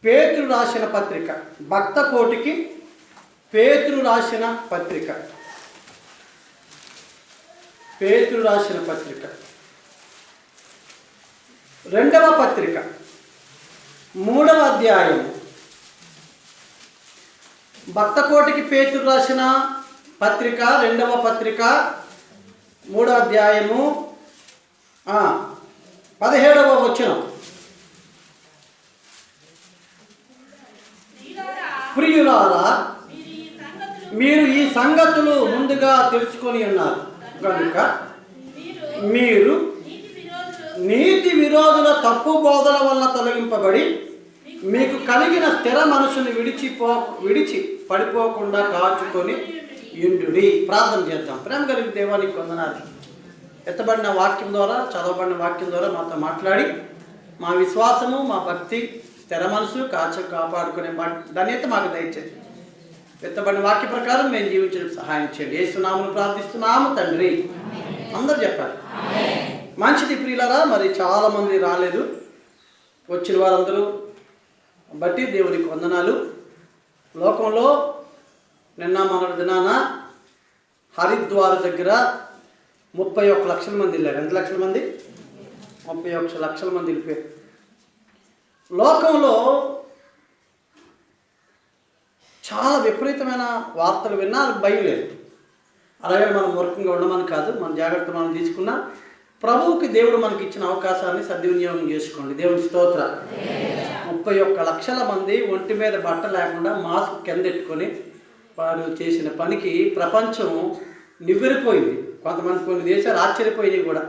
పేతురు రాసిన పత్రిక, భక్త కోటికి పేతురు రాసిన పత్రిక, పేతురు రాసిన పత్రిక, రెండవ పత్రిక, 3వ అధ్యాయం. భక్త కోటికి పేతురు రాసిన పత్రిక, రెండవ పత్రిక, 3వ అధ్యాయము 17వ వచనం. ప్రియులారా, మీరు ఈ సంగతులు ముందుగా తెలుసుకొని ఉన్నారు కనుక మీరు నీతి విరోధుల తప్పు బోధల వల్ల తొలగింపబడి మీకు కలిగిన స్థిర మనసును విడిచి పడిపోకుండా కాచుకొని యుండుడి. ప్రార్థన చేద్దాం. ప్రేమ కలిగిన దేవానికి వందనాలు. ఎత్తబడిన వాక్యం ద్వారా, చదవబడిన వాక్యం ద్వారా మాతో మాట్లాడి మా విశ్వాసము, మా భక్తి, స్థిర మనసు కాపాడుకునే ధన్యత మాకు దయచేది. ఎత్తబడిన వాక్య ప్రకారం మేము జీవించడానికి సహాయం చేయండి. యేసునామమున ప్రార్థిస్తున్నాము తండ్రి. అందరూ చెప్పాలి మంచిది. ప్రియులారా, మరి చాలామంది రాలేదు. వచ్చిన వారందరూ బట్టి దేవునికి వందనాలు. లోకంలో నిన్న మొన్నటి దినాన హరిద్వార్ దగ్గర 31 లక్షల మంది వెళ్ళారు. ఎంత లక్షల మంది? 31 లక్షల మంది వెళ్ళిపోయారు. లోకంలో చాలా విపరీతమైన వార్తలు విన్నా భయం లేదు. అలాగే మనం మూర్ఖంగా ఉండమని కాదు, మన జాగ్రత్త మనం తీసుకున్నా ప్రభువుకి దేవుడు మనకి ఇచ్చిన అవకాశాన్ని సద్వినియోగం చేసుకోండి. దేవుని స్తోత్ర. 31 లక్షల మంది ఒంటి మీద బట్ట లేకుండా మాస్క్ కిందెట్టుకొని వారు చేసిన పనికి ప్రపంచం నివ్వెరిపోయింది. కొంతమంది కొన్ని దేశాలు ఆశ్చర్యపోయినాయి కూడా.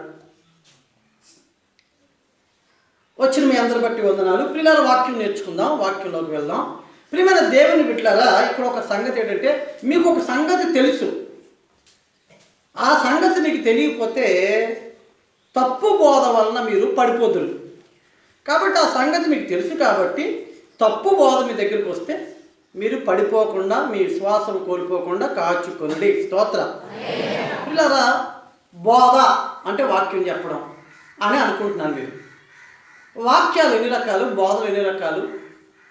వచ్చిన మీ అందరి బట్టి వందనాలు. ప్రియులారా, వాక్యం నేర్చుకుందాం, వాక్యంలోకి వెళ్దాం. ప్రియమైన దేవుని బిడ్డలారా, ఇక్కడ ఒక సంగతి ఏంటంటే, మీకు ఒక సంగతి తెలుసు. ఆ సంగతి మీకు తెలియకపోతే తప్పు బోధ వలన మీరు పడిపోదురు. కాబట్టి ఆ సంగతి మీకు తెలుసు కాబట్టి తప్పు బోధ మీ దగ్గరికి వస్తే మీరు పడిపోకుండా, మీ విశ్వాసం కోల్పోకుండా కాచుకోండి. స్తోత్ర. పిల్లరా, బోధ అంటే వాక్యం చెప్పడం అని అనుకుంటున్నాను. మీరు వాక్యాలు ఎన్ని రకాలు, బోధలు ఎన్ని రకాలు,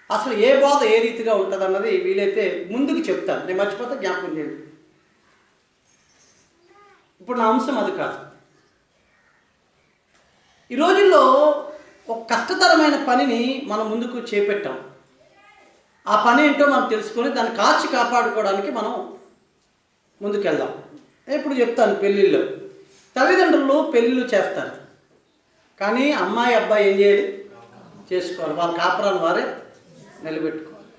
అసలు ఏ బోధ ఏ రీతిగా ఉంటుంది అన్నది వీలైతే ముందుకు చెప్తాను. నేను మర్చిపోతే జ్ఞాపకం చేయండి. ఇప్పుడు నా అంశం అది కాదు. ఈ రోజుల్లో ఒక కష్టతరమైన పనిని మనం ముందుకు చేపట్టాం. ఆ పని ఏంటో మనం తెలుసుకొని దాన్ని కాపాడుకోవడానికి మనం ముందుకెళ్దాం. ఇప్పుడు చెప్తాను. పెళ్ళిళ్ళు తల్లిదండ్రులు పెళ్ళిళ్ళు చేస్తారు, కానీ అమ్మాయి అబ్బాయి ఏం చేయాలి? చేసుకోవాలి. వాళ్ళ కాపురాన్ని వారే నిలబెట్టుకోవాలి.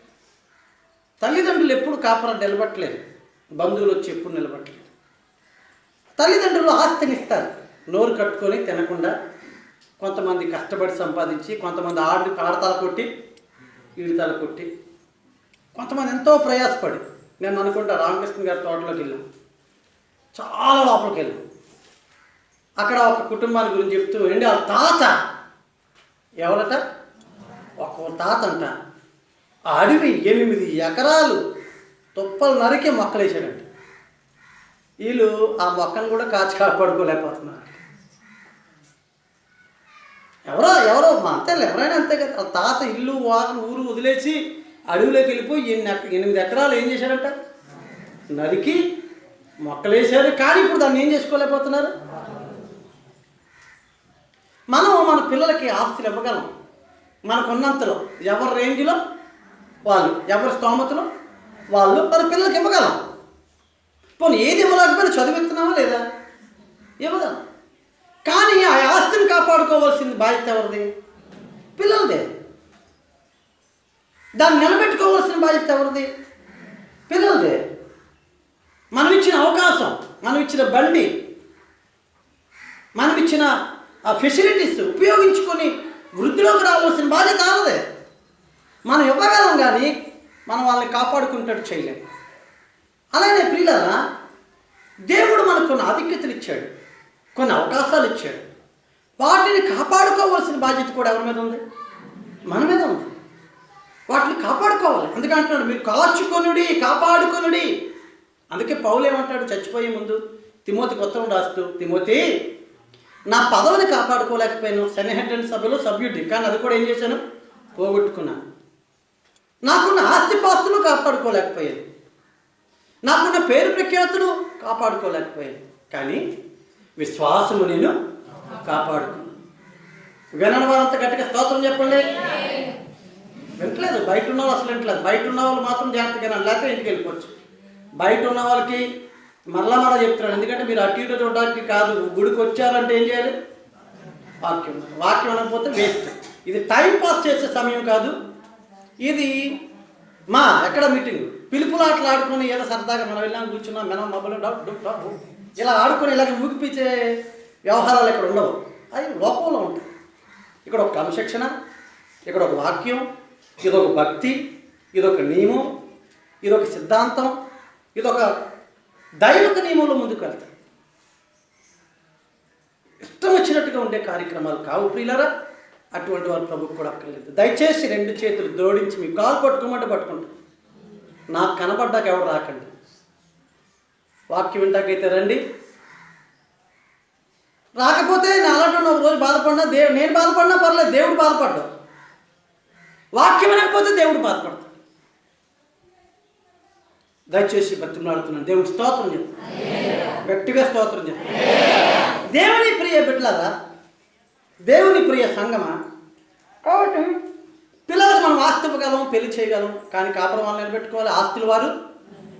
తల్లిదండ్రులు ఎప్పుడు కాపురాన్ని నిలబట్టలేదు, బంధువులు వచ్చి ఎప్పుడు నిలబట్టలేదు. తల్లిదండ్రులు ఆస్తిని ఇస్తారు, నోరు కట్టుకొని తినకుండా. కొంతమంది కష్టపడి సంపాదించి, కొంతమంది ఆడతల కొట్టి, ఈడతల కొట్టి, కొంతమంది ఎంతో ప్రయాసపడి. నేను అనుకుంటా రామకృష్ణ గారి తోటలోకి వెళ్ళాం, చాలా లోపలికి వెళ్ళాం. అక్కడ ఒక కుటుంబాన్ని గురించి చెప్తూ ఏంటి, ఆ తాత ఎవరట? ఒక తాత అంట ఆ అడవి 8 ఎకరాలు తుప్పలు నరికి మొక్కలు వేసాడంట. వీళ్ళు ఆ మొక్కను కూడా కాపాడుకోలేకపోతున్నారు. ఎవరో అంతే, ఎవరైనా అంతే కదా. ఆ తాత ఇల్లు ఊరు వదిలేసి అడవిలోకి వెళ్ళిపోయి 8 ఎకరాలు ఏం చేశాడంట? నరికి మొక్కలు వేసాడు. కానీ ఇప్పుడు దాన్ని ఏం చేసుకోలేకపోతున్నారు. మనం మన పిల్లలకి ఆస్తులు ఇవ్వగలం, మనకున్నంతలో, ఎవరి రేంజ్లో వాళ్ళు, ఎవరి స్తోమతలో వాళ్ళు మన పిల్లలకి ఇవ్వగలం. పోనీ ఏది ఇవ్వలేకపోయినా చదివిస్తున్నామా లేదా? ఇవ్వగలం. కానీ ఆ ఆస్తిని కాపాడుకోవాల్సింది బాధ్యత ఎవరిది? పిల్లలదే. దాన్ని నిలబెట్టుకోవాల్సిన బాధ్యత ఎవరిది? పిల్లలదే. మనం ఇచ్చిన అవకాశం, మనం ఇచ్చిన బండి, మనం ఇచ్చిన ఆ ఫెసిలిటీస్ ఉపయోగించుకొని వృద్ధిలోకి రావాల్సిన బాధ్యత వాళ్ళదే. మనం ఇవ్వగలం, కానీ మనం వాళ్ళని కాపాడుకునేటట్టు చేయలేం. అలానే ప్రియులారా, దేవుడు మనకు కొన్ని ఆధిక్యతలు ఇచ్చాడు, కొన్ని అవకాశాలు ఇచ్చాడు. వాటిని కాపాడుకోవాల్సిన బాధ్యత కూడా ఎవరి మీద ఉంది? మన మీద ఉంది. వాటిని కాపాడుకోవాలి. అందుకే అంటున్నాడు, మీరు కాపాడుకొనుడి. అందుకే పౌలు ఏమంటాడు చచ్చిపోయే ముందు తిమోతికి ఉత్తరం రాస్తూ, తిమోతి, నా పదవిని కాపాడుకోలేకపోయాను, సెనెహెడ్రన్ సభలో సభ్యుడి, కానీ అది కూడా ఏం చేశాను? పోగొట్టుకున్నాను. నాకున్న ఆస్తిపాస్తులు కాపాడుకోలేకపోయాను, నాకున్న పేరు ప్రఖ్యాతులు కాపాడుకోలేకపోయాను, కానీ విశ్వాసము నేను కాపాడుకున్నాను. వినని వారంతా గట్టిగా స్తోత్రం చెప్పండి. వింటలేదు, బయట ఉన్న వాళ్ళు అసలు వింటలేదు. బయట ఉన్న వాళ్ళు మాత్రం జాగ్రత్తగా వినాలి, లేకపోతే ఇంటికి వెళ్ళిపోవచ్చు. బయట ఉన్న వాళ్ళకి మరలా చెప్తున్నాను, ఎందుకంటే మీరు అటు ఇటు చూడడానికి కాదు. గుడికి వచ్చారంటే ఏం చేయాలి? వాక్యం అనకపోతే వేస్ట్. ఇది టైం పాస్ చేసే సమయం కాదు. ఇది ఎక్కడ మీటింగ్ పిలుపులాట్లు ఆడుకొని ఏదో సరదాగా మనం వెళ్ళాము, కూర్చున్నాం, మనం మొబైల్ డబ్బు ఇలా ఆడుకొని ఇలాగ ఊగిపించే వ్యవహారాలు ఇక్కడ ఉండవు. అవి లోపంలో ఉంటాయి. ఇక్కడ ఒక క్రమశిక్షణ, ఇక్కడ ఒక వాక్యం, ఇదొక భక్తి, ఇదొక నియమం, ఇదొక సిద్ధాంతం, ఇదొక దైవిక నియమంలో ముందుకు వెళ్తాయి. ఇష్టం వచ్చినట్టుగా ఉండే కార్యక్రమాలు కావు ప్రియులారా. అటువంటి వారు ప్రభుకు కూడా అక్కర్లేదు. దయచేసి 2 చేతులు జోడించి మీ కాలు పట్టుకోమంటే పట్టుకుంటాం. నాకు కనపడ్డాక ఎవరు రాకండి. వాక్యం వింటాకైతే రండి. రాకపోతే నేను అలాంటి ఒక రోజు బాధపడినా నేను బాధపడినా పర్లేదు, దేవుడు బాధపడ్డాడు. వాక్యం వినకపోతే దేవుడు బాధపడతాడు. దయచేసి బతిమలాడుతున్నాను, దేవుడు స్తోత్రం చెప్తాను, గట్టిగా స్తోత్రం చెప్తాను. దేవుని ప్రియ బిడ్డలారా, దేవుని ప్రియ సంగమా, కాబట్టి పిల్లలకు మనం ఆస్తి ఇవ్వగలం, పెళ్లి చేయగలం, కానీ కాపురం వాళ్ళు నిలబెట్టుకోవాలి, ఆస్తులు వారు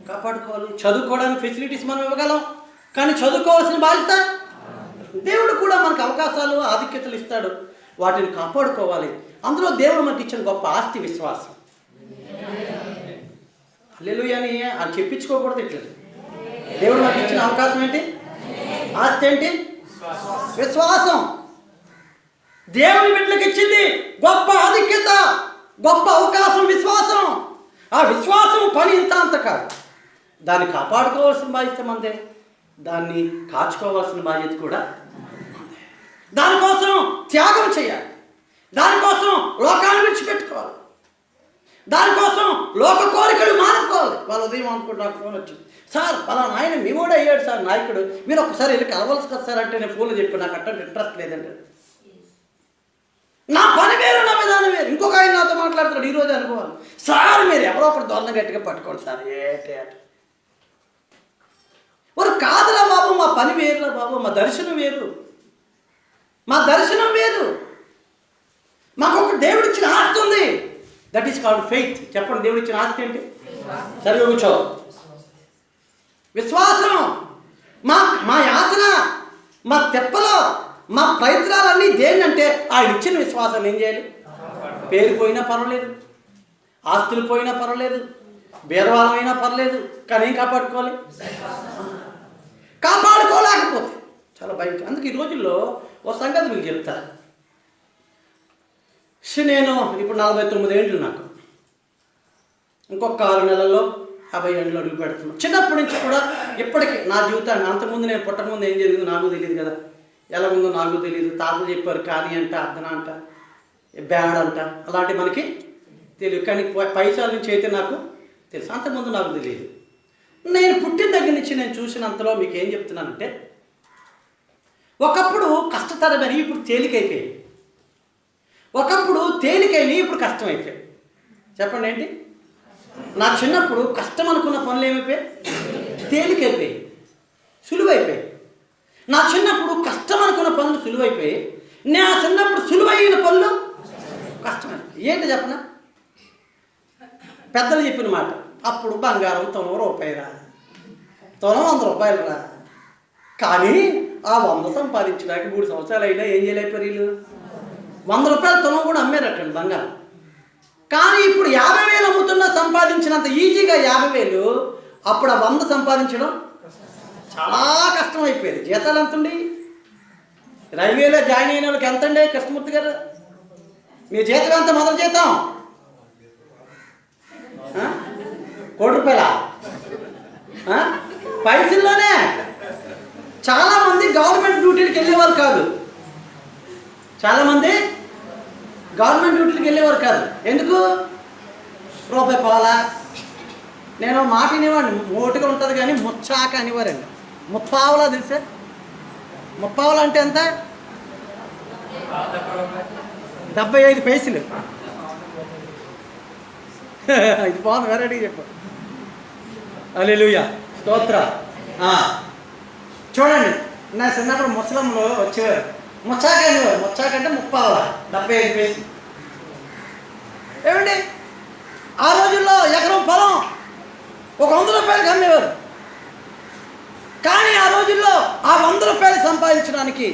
కాపాడుకోవాలి. చదువుకోవడానికి ఫెసిలిటీస్ మనం ఇవ్వగలం, కానీ చదువుకోవాల్సిన బాధ్యత దేవుడు కూడా మనకు అవకాశాలు ఆధిక్యతలు ఇస్తాడు, వాటిని కాపాడుకోవాలి. అందులో దేవుడు మనకి ఇచ్చిన గొప్ప ఆస్తి విశ్వాసం. హల్లెలూయా అని అది చెప్పించుకోకూడదు. ఇట్లా దేవుడు మనకి ఇచ్చిన అవకాశం ఏంటి? ఆస్తి ఏంటి? విశ్వాసం. దేవుని బిడ్డలకు ఇచ్చింది గొప్ప ఆధిక్యత, గొప్ప అవకాశం విశ్వాసం. ఆ విశ్వాసం పని ఇంత అంత కాదు. దాన్ని కాపాడుకోవాల్సిన బాధ్యత మందే, దాన్ని కాచుకోవాల్సిన బాధ్యత కూడా. దానికోసం త్యాగం చేయాలి, దానికోసం లోకాన్ని విడిచిపెట్టుకోవాలి, దానికోసం లోక కోరికలు మానుకోవాలి. వాళ్ళ ఉదయం అనుకుంటే నాకు ఫోన్ వచ్చింది, సార్ పలానా ఆయన మీ కూడా అయ్యాడు సార్ నాయకుడు, మీరు ఒకసారి వెళ్ళి కలవలసి కదా సార్ అంటే నేను ఫోన్లో చెప్పి నాకు అట్ట ఇంట్రెస్ట్ లేదండి. నా పని వేరు, నా విధానం వేరు. ఇంకొక ఆయన నాతో మాట్లాడుతున్నాడు ఈరోజు అనుకోవాలి, సార్ మీరు ఎవరో ఒకటి దొరన గట్టిగా పట్టుకోండి సార్. ఏటే వారు కాదురా బాబు, మా పని వేరురా బాబు, మా దర్శనం వేరు, మా దర్శనం వేరు. మాకు ఒక దేవుడిచ్చిన ఆస్తి ఉంది, దట్ ఈస్ కాల్డ్ ఫెయిత్. చెప్పండి, దేవుడిచ్చిన ఆస్తి ఏంటి? సరిగా కూర్చో. విశ్వాసం. మా యాతన, మా తెప్పలో, మా ప్రయత్నాలన్నీ దేనంటే ఆయన ఇచ్చిన విశ్వాసాన్ని ఏం చేయాలి? పేరు పోయినా పర్వాలేదు, ఆస్తులు పోయినా పర్వాలేదు, బేరవాళ్ళమైనా పర్లేదు, కానీ ఏం కాపాడుకోవాలి? కాపాడుకోలేకపోతే చాలా భయం. అందుకే ఈ రోజుల్లో ఓ సంగతి మీకు చెప్తా. నేను ఇప్పుడు 49 ఏళ్ళు, నాకు ఇంకొక 6 నెలల్లో 50 ఏళ్ళు అడుగు పెడుతున్నాను. చిన్నప్పటి నుంచి కూడా ఇప్పటికీ నా జీవితాన్ని, అంతకుముందు నేను పుట్టకముందు ఏం జరిగిందో నాకు తెలియదు కదా, ఎలా ఉందో నాకు తెలియదు. తాతలు చెప్పారు కానీ అంట, అర్ధన అంట, బ్యాడ్ అంట, అలాంటివి మనకి తెలియదు. కానీ పైసల నుంచి అయితే నాకు తెలుసు, అంతకుముందు నాకు తెలియదు. నేను పుట్టిన దగ్గర నుంచి నేను చూసినంతలో మీకు ఏం చెప్తున్నానంటే, ఒకప్పుడు కష్టతరమని ఇప్పుడు తేలికైపోయాయి, ఒకప్పుడు తేలికైనవి ఇప్పుడు కష్టమైపోయాయి. చెప్పండి ఏంటి? నా చిన్నప్పుడు కష్టం అనుకున్న పనులు ఏమైపోయాయి? తేలికైపోయాయి, సులువైపోయాయి. నా చిన్నప్పుడు కష్టం అనుకున్న పనులు సులువైపోయాయి, నా చిన్నప్పుడు సులువైన పనులు కష్టమైపోయాయి. ఏంటి చెప్పనా? పెద్దలు చెప్పిన మాట, అప్పుడు బంగారం తులం రూపాయిరా, తులం 100 రూపాయలు రా. కానీ ఆ 100 సంపాదించడానికి 3 సంవత్సరాలు అయినా ఏం చేయలేకపోయారు వీళ్ళు? 100 రూపాయల తులం కూడా అమ్మేరటండి బంగారం. కానీ ఇప్పుడు 50,000 అమ్ముతున్నా సంపాదించినంత ఈజీగా 50,000 అప్పుడు ఆ 100 సంపాదించడం చాలా కష్టం అయిపోయేది. జీతాలు ఎంతండి? రైల్వేలో జాయిన్ అయిన వాళ్ళకి ఎంతండి కృష్ణమూర్తి గారు? మీ జీతం ఎంత? మొదటి జీతం 1 కోటి రూపాయలా? పైసల్లోనే. చాలామంది గవర్నమెంట్ డ్యూటీలకు వెళ్ళేవారు కాదు, చాలామంది గవర్నమెంట్ డ్యూటీలకు వెళ్ళేవారు కాదు. ఎందుకు? రూపాయి పాలా. నేను మాట వినేవాడిని, మోటుగా ఉంటుంది కానీ ముచ్చాక అనేవారండి. ముప్పావులా తెలుసా? ముప్పావులా అంటే ఎంత? 75 పైసలు. ఇది బాగుంది, వెరైటీ చెప్పు. హల్లెలూయా, స్తోత్ర. చూడండి, నా చిన్నప్పుడు ముసలంలో వచ్చేవారు, ముచ్చాక అనేవారు. ముచ్చాకంటే 75 పైసలు. ఏమండి, ఆ రోజుల్లో ఎకరం పొలం ఒక 100 రూపాయలకి అమ్మేవారు. కానీ ఆ రోజుల్లో ఆ 100 రూపాయలు సంపాదించడానికి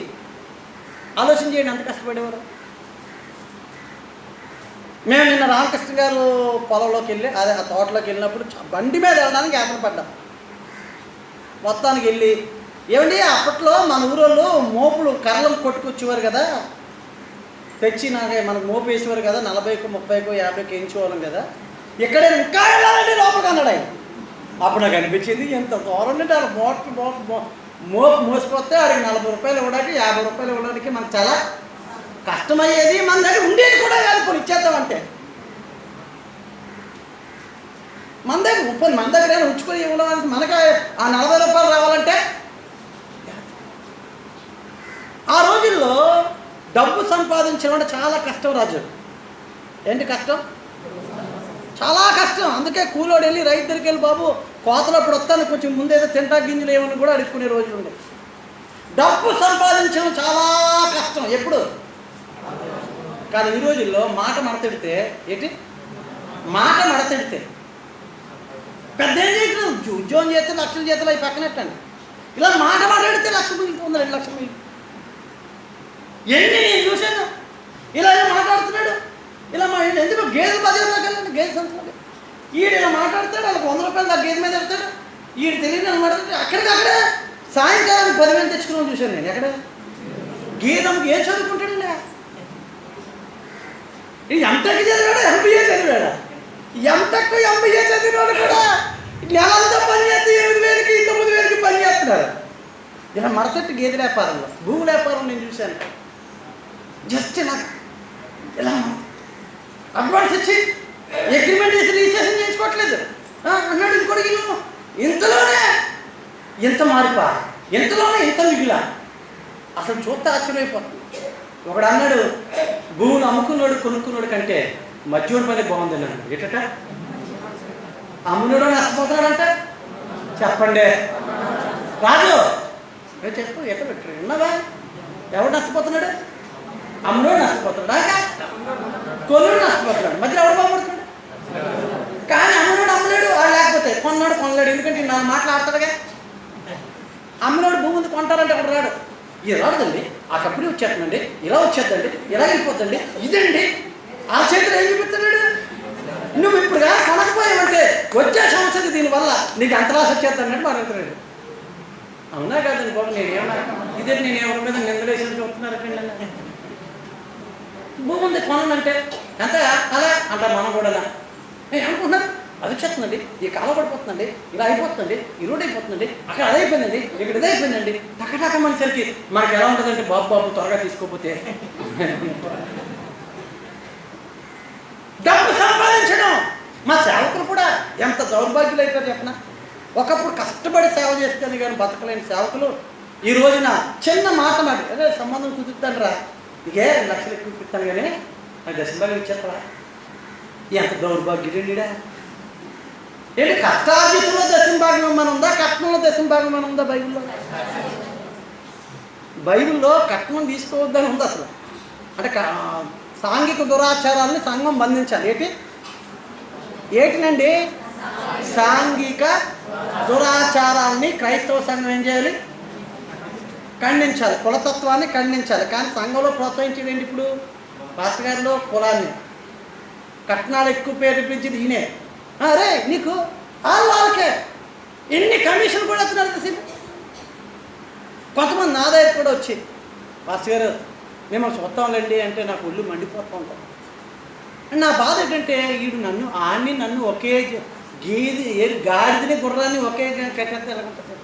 ఆలోచన చేయండి ఎంత కష్టపడేవారు. మేము నిన్న రామకృష్ణ గారు పొలంలోకి వెళ్ళి, అదే ఆ తోటలోకి వెళ్ళినప్పుడు బండి మీద వెళ్ళడానికి యాతన పడ్డాం. మొత్తానికి వెళ్ళి, ఏమండి అప్పట్లో మన ఊరోళ్ళు మోపులు కర్రలు కొట్టుకొచ్చేవారు కదా, తెచ్చి మనకు మోపు వేసేవారు కదా, 40కో 30కో 50కో వేయించేవాళ్ళం కదా, ఇక్కడే ఇంకా వెళ్ళాలండి లోపలికి అన్నాడు ఆయన. అప్పుడు నాకు అనిపించింది, ఎంత దూరం అంటే అలా మోపు మోసుకొస్తే ఆడికి 40 రూపాయలు ఇవ్వడానికి 50 రూపాయలు ఇవ్వడానికి మనకు చాలా కష్టమయ్యేది. మన దగ్గర ఉండేది కూడా కాదు, కొన్ని ఇచ్చేద్దామంటే మన దగ్గర ఉంచుకొని ఇవ్వడానికి మనకి ఆ 40 రూపాయలు రావాలంటే. ఆ రోజుల్లో డబ్బు సంపాదించడం అంటే చాలా కష్టం రాజు. ఏంటి కష్టం? చాలా కష్టం. అందుకే కూలోడు వెళ్ళి రైతు దగ్గరికి వెళ్ళి, బాబు కోతలప్పుడు వస్తాను, కొంచెం ముందేదో తింటా గింజలు ఏమని కూడా అడుక్కునే రోజులు ఉండే. డబ్బు సంపాదించడం చాలా కష్టం ఎప్పుడు. కానీ ఈ రోజుల్లో మాట మడతెడితే ఏంటి, మాట మడతెడితే పెద్ద ఏం చేయట్లేదు. ఉద్యోగం చేస్తే లక్షల జీతాలు అవి పక్కనెట్టండి, ఇలా మాట మాట్లాడితే 1 లక్ష మిగులుతుంది, 2 లక్షలు మిగులు. ఎన్ని నేను చూశాను, ఇలా మాట్లాడుతున్నాడు. ఇలా ఎందుకు గేదెలు 10 దాకా వెళ్ళండి, గేదె సంచుకోండి. ఈడు ఇలా మాట్లాడతాడు, వాళ్ళకి 100 రూపాయలు ఆ గేదె మీద వెళ్తాడు. ఈడు తెలియదు మాట్లాడితే అక్కడికక్కడే సాయంకాలానికి 10,000 తెచ్చుకున్నాను చూశాను నేను. ఎక్కడ గీతమ్మకి ఏం చదువుకుంటాడండి? ఎంటెక్ చదివాడా, ఎంబీఏ చదివాడా? ఎంటెక్ ఎంబీఏ చదివినవాడు కూడా నెలంతా పని చేస్తే 8,000కి 9,000కి పని చేస్తున్నారు. ఇలా మడతట్టు గేదె వ్యాపారంలో, భూమి వ్యాపారం నేను చూశాను. జస్ట్ నాకు ఇలా అడ్వాన్స్ ఇచ్చి అగ్రిమెంట్ చేసి రిజిస్ట్రేషన్ చేయించుకోవట్లేదు అన్నాడు ఇంకోటికి. ఇంతలోనే ఎంత మార్పా, ఇంతలోనే ఇంత మిగిలా. అసలు చూస్తే ఆశ్చర్యమైపోతుంది. ఒకడు అన్నాడు, భూమిని అమ్ముకున్నాడు కొనుక్కున్నాడు కంటే మధ్యలో పని బాగుంది అన్నాడు. ఏంటట, అమ్మునుడు నష్టపోతున్నాడంట. చెప్పండి రాజు, చెప్పు, ఎక్కడ పెట్టాడు ఉన్నావా? ఎవడు నష్టపోతున్నాడు? అమ్ముడు నష్టపోతున్నాడు, కొనుడు నష్టపోతున్నాడు, మధ్యలో ఎవడు బాగుపడుతున్నాడు? కానీ అమ్మునోడు అమ్మలేడు, వాడు లేకపోతే కొన్నాడు కొనలేడు. ఎందుకంటే నా మాట్లాడతాడుగా. అమ్మినోడు భూమి ఉంది కొంటారంటే అక్కడ రాడు. ఇది రాదండి, ఆ కంపెనీ వచ్చేస్తుందండి, ఇలా వచ్చేద్దండి, ఇలా వెళ్ళిపోద్దండి, ఇదండి. ఆ చేతిలో ఏం చూపిస్తున్నాడు? నువ్వు ఇప్పుడుగా కొనకపోయావంటే వచ్చే సంవత్సరం దీనివల్ల నీకు ఎంత లాస్ వచ్చేద్దన్నట్టు మాట్లాడుతున్నాడు. అవునా కాదండి బాబు, నేనేమన్నా ఇదే నేను ఎవరి మీద నిందలేసి చూస్తున్నారండి. భూమి ఉంది కొనంటే ఎంత అలా అంటారు మనం కూడా. నేను అనుకుంటున్నాను అది వచ్చేస్తుందండి, ఈ కాలం పడిపోతుందండి, ఇలా అయిపోతుందండి, ఈ రోడ్ అయిపోతుందండి, అక్కడ అది అయిపోయిందండి, ఇక్కడ ఇది అయిపోయిందండి. టకటక మనిషికి మనకి ఎలా ఉంటుందంటే, బాబు త్వరగా తీసుకోకపోతే. డబ్బు సంపాదించడం. మా సేవకులు కూడా ఎంత దౌర్భాగ్యులు అయిపోయారు చెప్పిన. ఒకప్పుడు కష్టపడి సేవ చేస్తాను కానీ బతకలేని సేవకులు ఈ రోజున చిన్న మాట మాట అదే సంబంధం కుదురుతాను రా, ఇకే 2 లక్షలు ఎక్కువ ఇస్తాను కానీ నాకు దశంభాగం ఇచ్చేస్తారా? ఎంత దౌర్భాగ్యుడా. ఏంటి, కష్టార్జితంలో దశంభాగం ఇవ్వమని ఉందా, కట్నంలో దశంభాగం ఇవ్వమని ఉందా? బైబిల్లో కట్నం తీసుకోవద్దని ఉంది అసలు. అంటే సాంఘిక దురాచారాలని సంఘం బంధించాలి. ఏటినండి? సాంఘిక దురాచారాలని క్రైస్తవ సంఘం ఏం చేయాలి? ఖండించాలి. కులతత్వాన్ని ఖండించాలి. కానీ సంఘంలో ప్రోత్సహించేది ఏంటి? ఇప్పుడు పాస్టర్ గారిలో కులాన్ని, కట్నాలు ఎక్కువ పేరు పెంచింది ఈయనే. అరే నీకు వాళ్ళకే ఎన్ని కమిషన్ కూడా వస్తున్నారు. కొంతమంది నా దగ్గర కూడా వచ్చి, పాస్టర్ గారు మిమ్మల్ని చూస్తాంలేండి అంటే నాకు ఒళ్ళు మండిపోతూ ఉంటాను. నా బాధ ఏంటంటే వీడు నన్ను ఒకే గాడిదని గుర్రాన్ని ఒకే కట్టేస్తే ఎలా ఉంటుంది?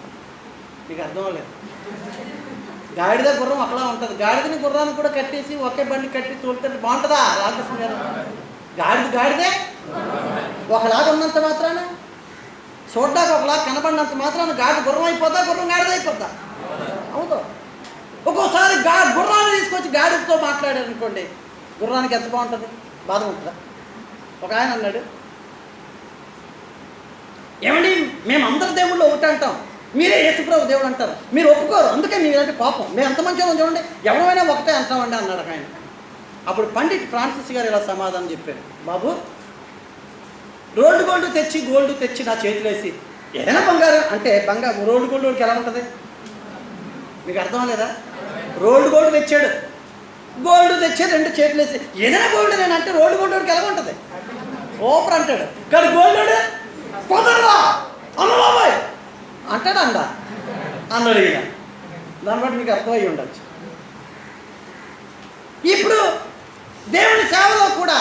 నీకు అర్థం అవ్వలేదు. గాడిద గుర్రం ఒకలా ఉంటుంది. గాడిదని గుర్రాన్ని కూడా కట్టేసి ఒకే బండి కట్టి తోలితే బాగుంటుందా? రామకృష్ణ గారు, గాడిదే ఒకలాగా ఉన్నంత మాత్రాన, చూడ్డానికి ఒకలాగా కనబడినంత మాత్రాన గాడి గుర్రం అయిపోద్దా, గుర్రం గాడిద అయిపోద్దా? అవును. ఒక్కోసారి గుర్రాన్ని తీసుకొచ్చి గాడితో మాట్లాడారు అనుకోండి, గుర్రానికి ఎంత బాగుంటుంది? బాధ ఉంటుందా? ఒక ఆయన అన్నాడు, ఏమండి మేము అందరి దేవుళ్ళు ఒకటి అంటాం, మీరే యేసుప్రభు దేవుడు అంటారు, మీరు ఒప్పుకోరు, అందుకే మీ ఇలాంటి పాపం, మేము ఎంత మంచిగా చూడండి, ఎవరైనా ఒకటే అంటామండి అన్నాడు ఆయన. అప్పుడు పండిట్ ఫ్రాన్సిస్ గారు ఇలా సమాధానం చెప్పారు, బాబు రోల్డ్ గోల్డ్ తెచ్చి గోల్డ్ తెచ్చి నా చేతిలో వేసి ఏదైనా బంగారం అంటే రోల్డ్ గోల్డ్కి ఎలా ఉంటుంది మీకు అర్థం లేదా? రోల్డ్ గోల్డ్ తెచ్చాడు, గోల్డ్ తెచ్చి 2 చేతులు వేసి ఏదైనా గోల్డ్ నేను అంటే రోల్డ్ గోల్డ్కి ఎలా ఉంటుంది, ఓపర్ అంటాడు. కానీ గోల్డ్ కుదరదా అమ్మబాబాయ్ అంటాడు అన్నాడు ఈయన. దాన్ని బట్టి మీకు అర్థమయ్యి ఉండొచ్చు. ఇప్పుడు దేవుని సేవలో కూడా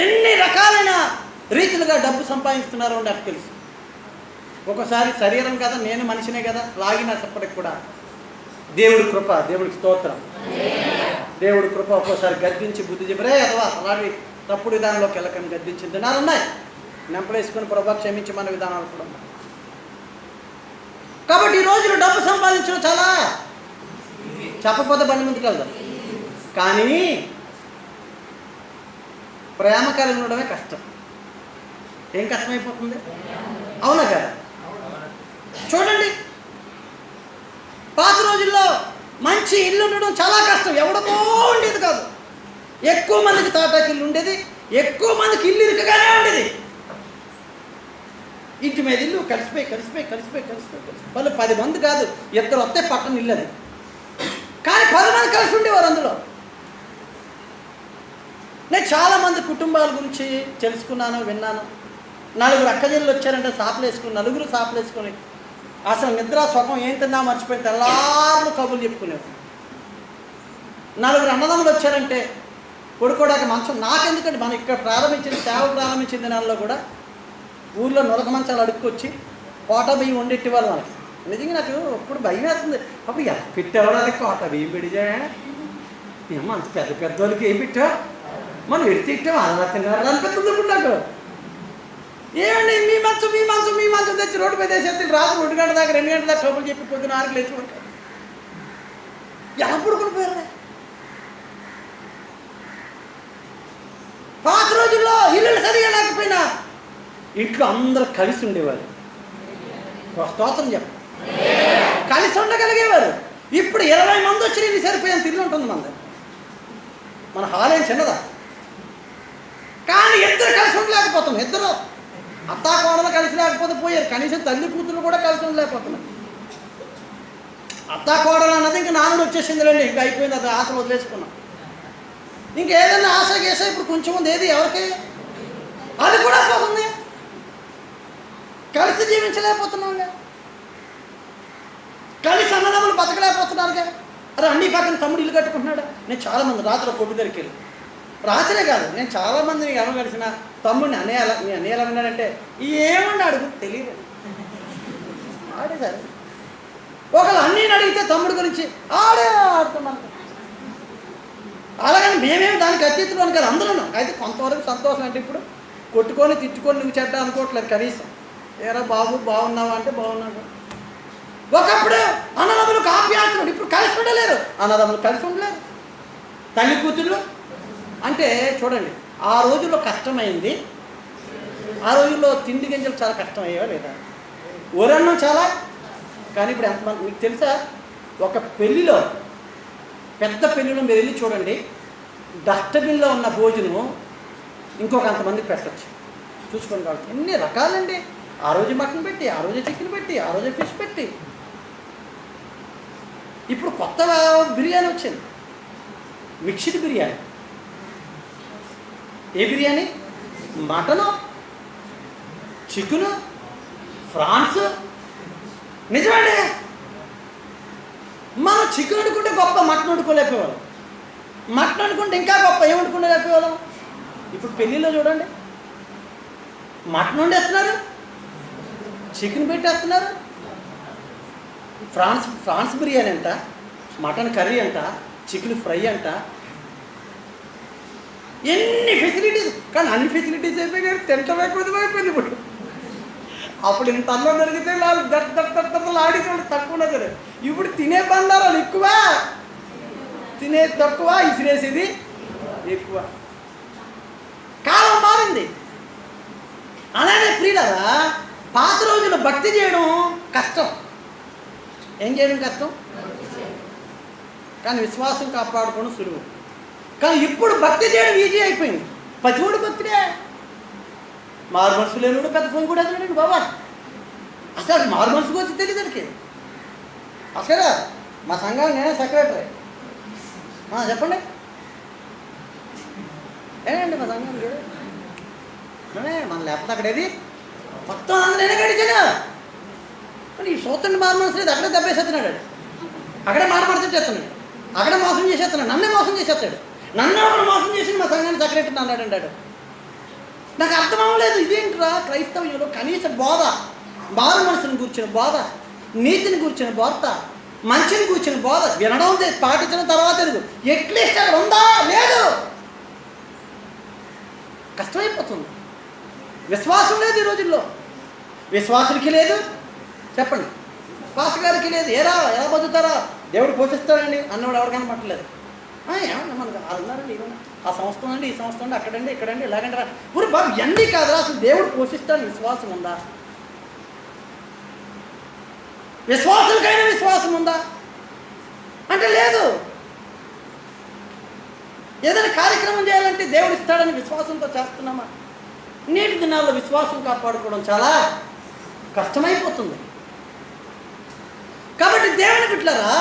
ఎన్ని రకాలైన రీతిలుగా డబ్బు సంపాదిస్తున్నారో నాకు తెలుసు. ఒకసారి శరీరం కదా, నేను మనిషినే కదా, లాగినప్పటికి కూడా దేవుడి కృప, దేవుడికి స్తోత్రం, దేవుడి కృప ఒక్కోసారి గద్దించి బుద్ధి చెప్పరే అథవా అలాంటి తప్పుడు విధానంలోకి వెళ్ళకని గద్దించిన దినాలు ఉన్నాయి. నెంపలేసుకుని ప్రభా క్షమించి మన విధానాలు కూడా ఉన్నాయి. కాబట్టి ఈ రోజులు డబ్బు సంపాదించడం చాలా చెప్పకపోతే బండి ముందుకు వెళ్దాం. కానీ ప్రేమ కలిగి ఉండడమే కష్టం. ఏం కష్టమైపోతుంది, అవునా కదా? చూడండి, పాత రోజుల్లో మంచి ఇల్లు ఉండడం చాలా కష్టం, ఎవడకో ఉండేది కాదు. ఎక్కువ మందికి తాటాకి ఇల్లు ఉండేది, ఎక్కువ మందికి ఇల్లు ఇరుకగానే ఉండేది. ఇంటి మీద ఇల్లు కలిసిపోయి వాళ్ళు 10 మంది కాదు, 2 వస్తే పక్కన ఇల్లు అది. కానీ 10 మంది కలిసి ఉండేవారు అందులో. నేను చాలామంది కుటుంబాల గురించి తెలుసుకున్నాను, విన్నాను. 4 అక్కజల్లు వచ్చారంటే సాపులు వేసుకుని, 4 సాపులు వేసుకొని అసలు నిద్ర సుఖం ఏం తిన్నా మర్చిపోయి తెల్లార్లు కబుర్లు చెప్పుకునేవారు. 4 అన్నదమ్ములు వచ్చారంటే పడుకోవడానికి మంచం నాకెందుకంటే మనం ఇక్కడ సేవ ప్రారంభించిన దినాల్లో కూడా ఊళ్ళో నులక మంచాలు అడుక్కొచ్చి కోట బియ్యం వండెట్టేవాళ్ళు మనకి. నిజంగా నాకు ఇప్పుడు భయం వేస్తుంది, అప్పుడు ఎలా పెట్టేవాడు అది కోట బియ్యం పెడితే ఏమో అంత పెద్ద వాళ్ళకి ఏం పెట్టా మనం ఎడితే ఇట్టాం అలా తిన్నారు అనిపిస్తుంది. ఇప్పుడు నాకు ఏమండి మీ మంచం తెచ్చి రోడ్డు మీద వేసేస్తే రాత్రి 2 గంటల దాకా 2 గంటల దాకా ట్రబుల్ చెప్పి పొద్దున 6కి లేచి ఎలా పడుకుని పోయారు. పాత రోజుల్లో ఇల్లు సరిగా లేకపోయినా ఇంట్లో అందరూ కలిసి ఉండేవారు. స్తోత్రం చెప్ప కలిసి ఉండగలిగేవారు. ఇప్పుడు 20 మంది వచ్చి ఇది సరిపోయేంత ఇల్లు ఉంటుంది మన హాల్ ఏం చిన్నదా. కానీ ఇద్దరు కలిసి ఉండలేకపోతున్నాం. ఇద్దరు అత్తా కోడలు కలిసి లేకపోతే పోయారు, కనీసం తల్లి కూతురు కూడా కలిసి ఉండలేకపోతున్నాం. అత్తా కోడలు అన్నది ఇంకా నానుడు వచ్చేసిందిలేండి, ఇంకా అయిపోయింది, అది ఆశ వదిలేసుకున్నాం. ఇంకేదన్నా ఆశ గేసా ఇప్పుడు కొంచెం ఉంది, ఏది ఎవరికి అది కూడా పోతుంది. కలిసి జీవించలేకపోతున్నాంగా, కలిసి అన్నదమ్ములు బతకలేకపోతున్నారుగా. అరే అన్ని పక్కన తమ్ముడు ఇల్లు కట్టుకుంటున్నాడు. నేను చాలామంది రాత్రి కొట్టు దగ్గరికి వెళ్ళి, రాత్రే కాదు నేను చాలామందిని ఎవరు కలిసిన తమ్ముడిని అనేయాల నీ అనేయాల అన్నాడంటే ఏమన్నాడు తెలియదు ఆడేసారు. ఒకళ్ళు అన్నీ అడిగితే తమ్ముడు గురించి ఆడుతున్నాను. అలాగని మేమేమి దానికి అతీతులు కాదు అందరూ. అయితే కొంతవరకు సంతోషం. అంటే ఇప్పుడు కొట్టుకొని తిట్టుకొని నువ్వు చెడ్డ అనుకోవట్లేదు కనీసం. ఏరా బాబు బాగున్నావా అంటే బాగున్నాడు. ఒకప్పుడు అన్నదమ్ములు ఆప్యాయతలు, ఇప్పుడు కలిసి ఉండలేరు. అన్నదమ్ములు కలిసి ఉండలేరు. తల్లి కూతుళ్ళు అంటే చూడండి, ఆ రోజుల్లో కష్టమైంది. ఆ రోజుల్లో తిండి గింజలు చాలా కష్టమయ్యేవా లేదా, ఊరన్నం చాలా. కానీ ఇప్పుడు ఎంతమంది మీకు తెలుసా, ఒక పెళ్ళిలో పెద్ద పెళ్ళిలో మీరు వెళ్ళి చూడండి, డస్ట్బిన్లో ఉన్న భోజనము ఇంకొక అంతమందికి పెట్టచ్చు. చూసుకోండి కాబట్టి ఎన్ని రకాలండి. ఆ రోజు మటన్ పెట్టి, ఆ రోజు చికెన్ పెట్టి, ఆ రోజు ఫిష్ పెట్టి. ఇప్పుడు కొత్త బిర్యానీ వచ్చింది, మిక్స్డ్ బిర్యానీ. ఏ బిర్యానీ? Mutton, chicken, prawns. నిజమండి, మనం చికెన్ వండుకుంటే గొప్ప, మటన్ వండుకోలేకపోయేవాళ్ళం. మటన్ వండుకుంటే ఇంకా గొప్ప, ఏం వండుకోలేకపోయేవాళ్ళం. ఇప్పుడు పెళ్ళిలో చూడండి, మటన్ వండేస్తున్నారు, చికెన్ పెట్టేస్తున్నారు. ఫ్రాన్స్ బిర్యానీ అంట, మటన్ కర్రీ అంట, చికెన్ ఫ్రై అంట, ఎన్ని ఫెసిలిటీస్. కానీ అన్ని ఫెసిలిటీస్ అయిపోయి కానీ తింటం అయిపోయింది ఇప్పుడు. అప్పుడు ఇంత అన్నం దొరికితే వాళ్ళు దట్టలు ఆడికోండి తక్కువ సరే. ఇప్పుడు తినే బండారాలు ఎక్కువ, తినేది తక్కువ, ఇసిరేసేది ఎక్కువ. కాలం మారింది. ప్రియులారా, పాత రోజుల్లో భక్తి చేయడం కష్టం. ఏం చేయడం కష్టం, కానీ విశ్వాసం కాపాడుకోవడం సులువు. కానీ ఇప్పుడు భక్తి చేయడం ఈజీ అయిపోయింది. పతివుడు భక్తుడే, మారు మనసు లేనుడు పెద్ద ఫోన్ కూడా ఎదురండి బాబా. అసలు మారు మనసుకు వచ్చి తెలియదు దానికి. అసలు మా సంఘానికి నేనే సెక్రటరీ. చెప్పండి, ఏనండి మా సంఘం మన లేకపోతే అక్కడేది మొత్తం అందరూ నేనే గడిచాను. కానీ ఈ సూత్రుని మారు మనసు లేదు, అక్కడే దెబ్బేసేస్తున్నాడు. అక్కడే మారు మనసు చేస్తున్నాడు, అక్కడే మోసం చేసేస్తున్నాడు, నన్నే మోసం చేసేస్తాడు. నన్ను ఒకడు మోసం చేసి మా సంఘాన్ని సెక్రటరీ అన్నాడు అంటాడు. నాకు అర్థం అవ్వలేదు, ఇదేంట్రా క్రైస్తవ్యంలో కనీస బోధ, మారు మనసుని కూర్చుని బోధ, నీతిని కూర్చుని బోధ, మంచిని కూర్చుని బోధ వినడం పాటించిన తర్వాత ఎట్లీస్ట్ అక్కడ ఉందా లేదు. కష్టమైపోతుంది. విశ్వాసం లేదు ఈ రోజుల్లో. విశ్వాసులకి లేదు, చెప్పండి, పాస్ గారికి లేదు. ఎలా బతుకుతారా, దేవుడు పోషిస్తాడండి అన్నవాడు ఎవరు కనపట్టలేదు. ఏమన్నా మనకు అది ఉన్నారండి, ఇవన్నా ఆ సంస్థ అండి, ఈ సంస్థ అండి, అక్కడండి, ఇక్కడండి, ఇలాగంటారా. ఊరు బాబు ఇవన్నీ కాదురా, అసలు దేవుడు పోషిస్తాడని విశ్వాసం ఉందా? విశ్వాసులకైనా విశ్వాసం ఉందా అంటే లేదు. ఏదైనా కార్యక్రమం చేయాలంటే దేవుడు ఇస్తాడని విశ్వాసంతో చేస్తున్నామా? నేటి దినాల్లో విశ్వాసం కాపాడుకోవడం చాలా కష్టమైపోతుంది. కాబట్టి దేవుని బిడ్డలారా,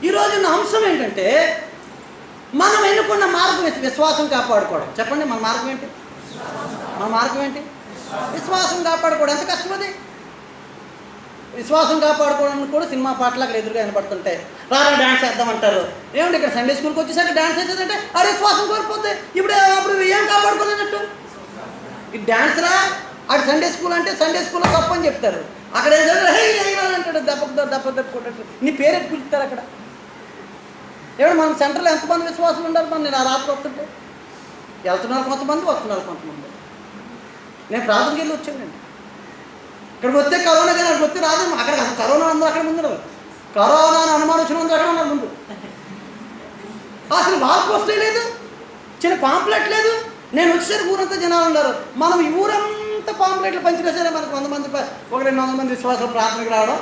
ఈరోజున్న అంశం ఏంటంటే మనం ఎన్నుకున్న మార్గం విశ్వాసం కాపాడుకోవడం. చెప్పండి, మన మార్గం ఏంటి? మన మార్గం ఏంటి? విశ్వాసం కాపాడుకోవడం. ఎంత కష్టమది. విశ్వాసం కాపాడుకోవడానికి కూడా సినిమా పాటలు అక్కడ ఎదురుగా వినపడుతుంటాయి. రారా డ్యాన్స్ వేద్దామంటారు. ఏమంటే ఇక్కడ సండే స్కూల్కి వచ్చేసరికి డ్యాన్స్ వేసేదంటే ఆ విశ్వాసం కోల్పోతే అప్పుడు ఏం కాపాడుకోలేనట్టు. ఈ డ్యాన్స్ రా, అటు సండే స్కూల్ అంటే సండే స్కూల్లో తప్పు అని చెప్తారు. అక్కడ ఏం అంటాడు, దెబ్బ కొట్టట్టు నీ పేరెట్టి పిలుస్తారు అక్కడ. ఏమన్నా మన సెంటర్లో ఎంతమంది విశ్వాసం ఉండాలి? నేను ఆ రాత్రి వస్తుంటే వెళ్తున్నారు కొంతమంది, వస్తున్నారు కొంతమంది. నేను ప్రార్థనకి వెళ్ళి వచ్చానండి. ఇక్కడికి వస్తే కరోనా, కానీ అక్కడికి వస్తే రాదు. అక్కడ కరోనా అందరూ అక్కడ ముందు, కరోనా అని అనుమానం వచ్చిన అందరూ అక్కడ ఉన్నారు ముందు. అసలు వాల్ పోస్టే లేదు, చిన్న పాంప్లెట్ లేదు. నేను వచ్చేసరికి ఊరంతా జనాలు ఉన్నారు. మనం ఈ ఊరంతా పాంప్లెట్లు పంచినా సరే మనకు 100 మంది, 200 మంది విశ్వాసాలు ప్రార్థనకు రావడం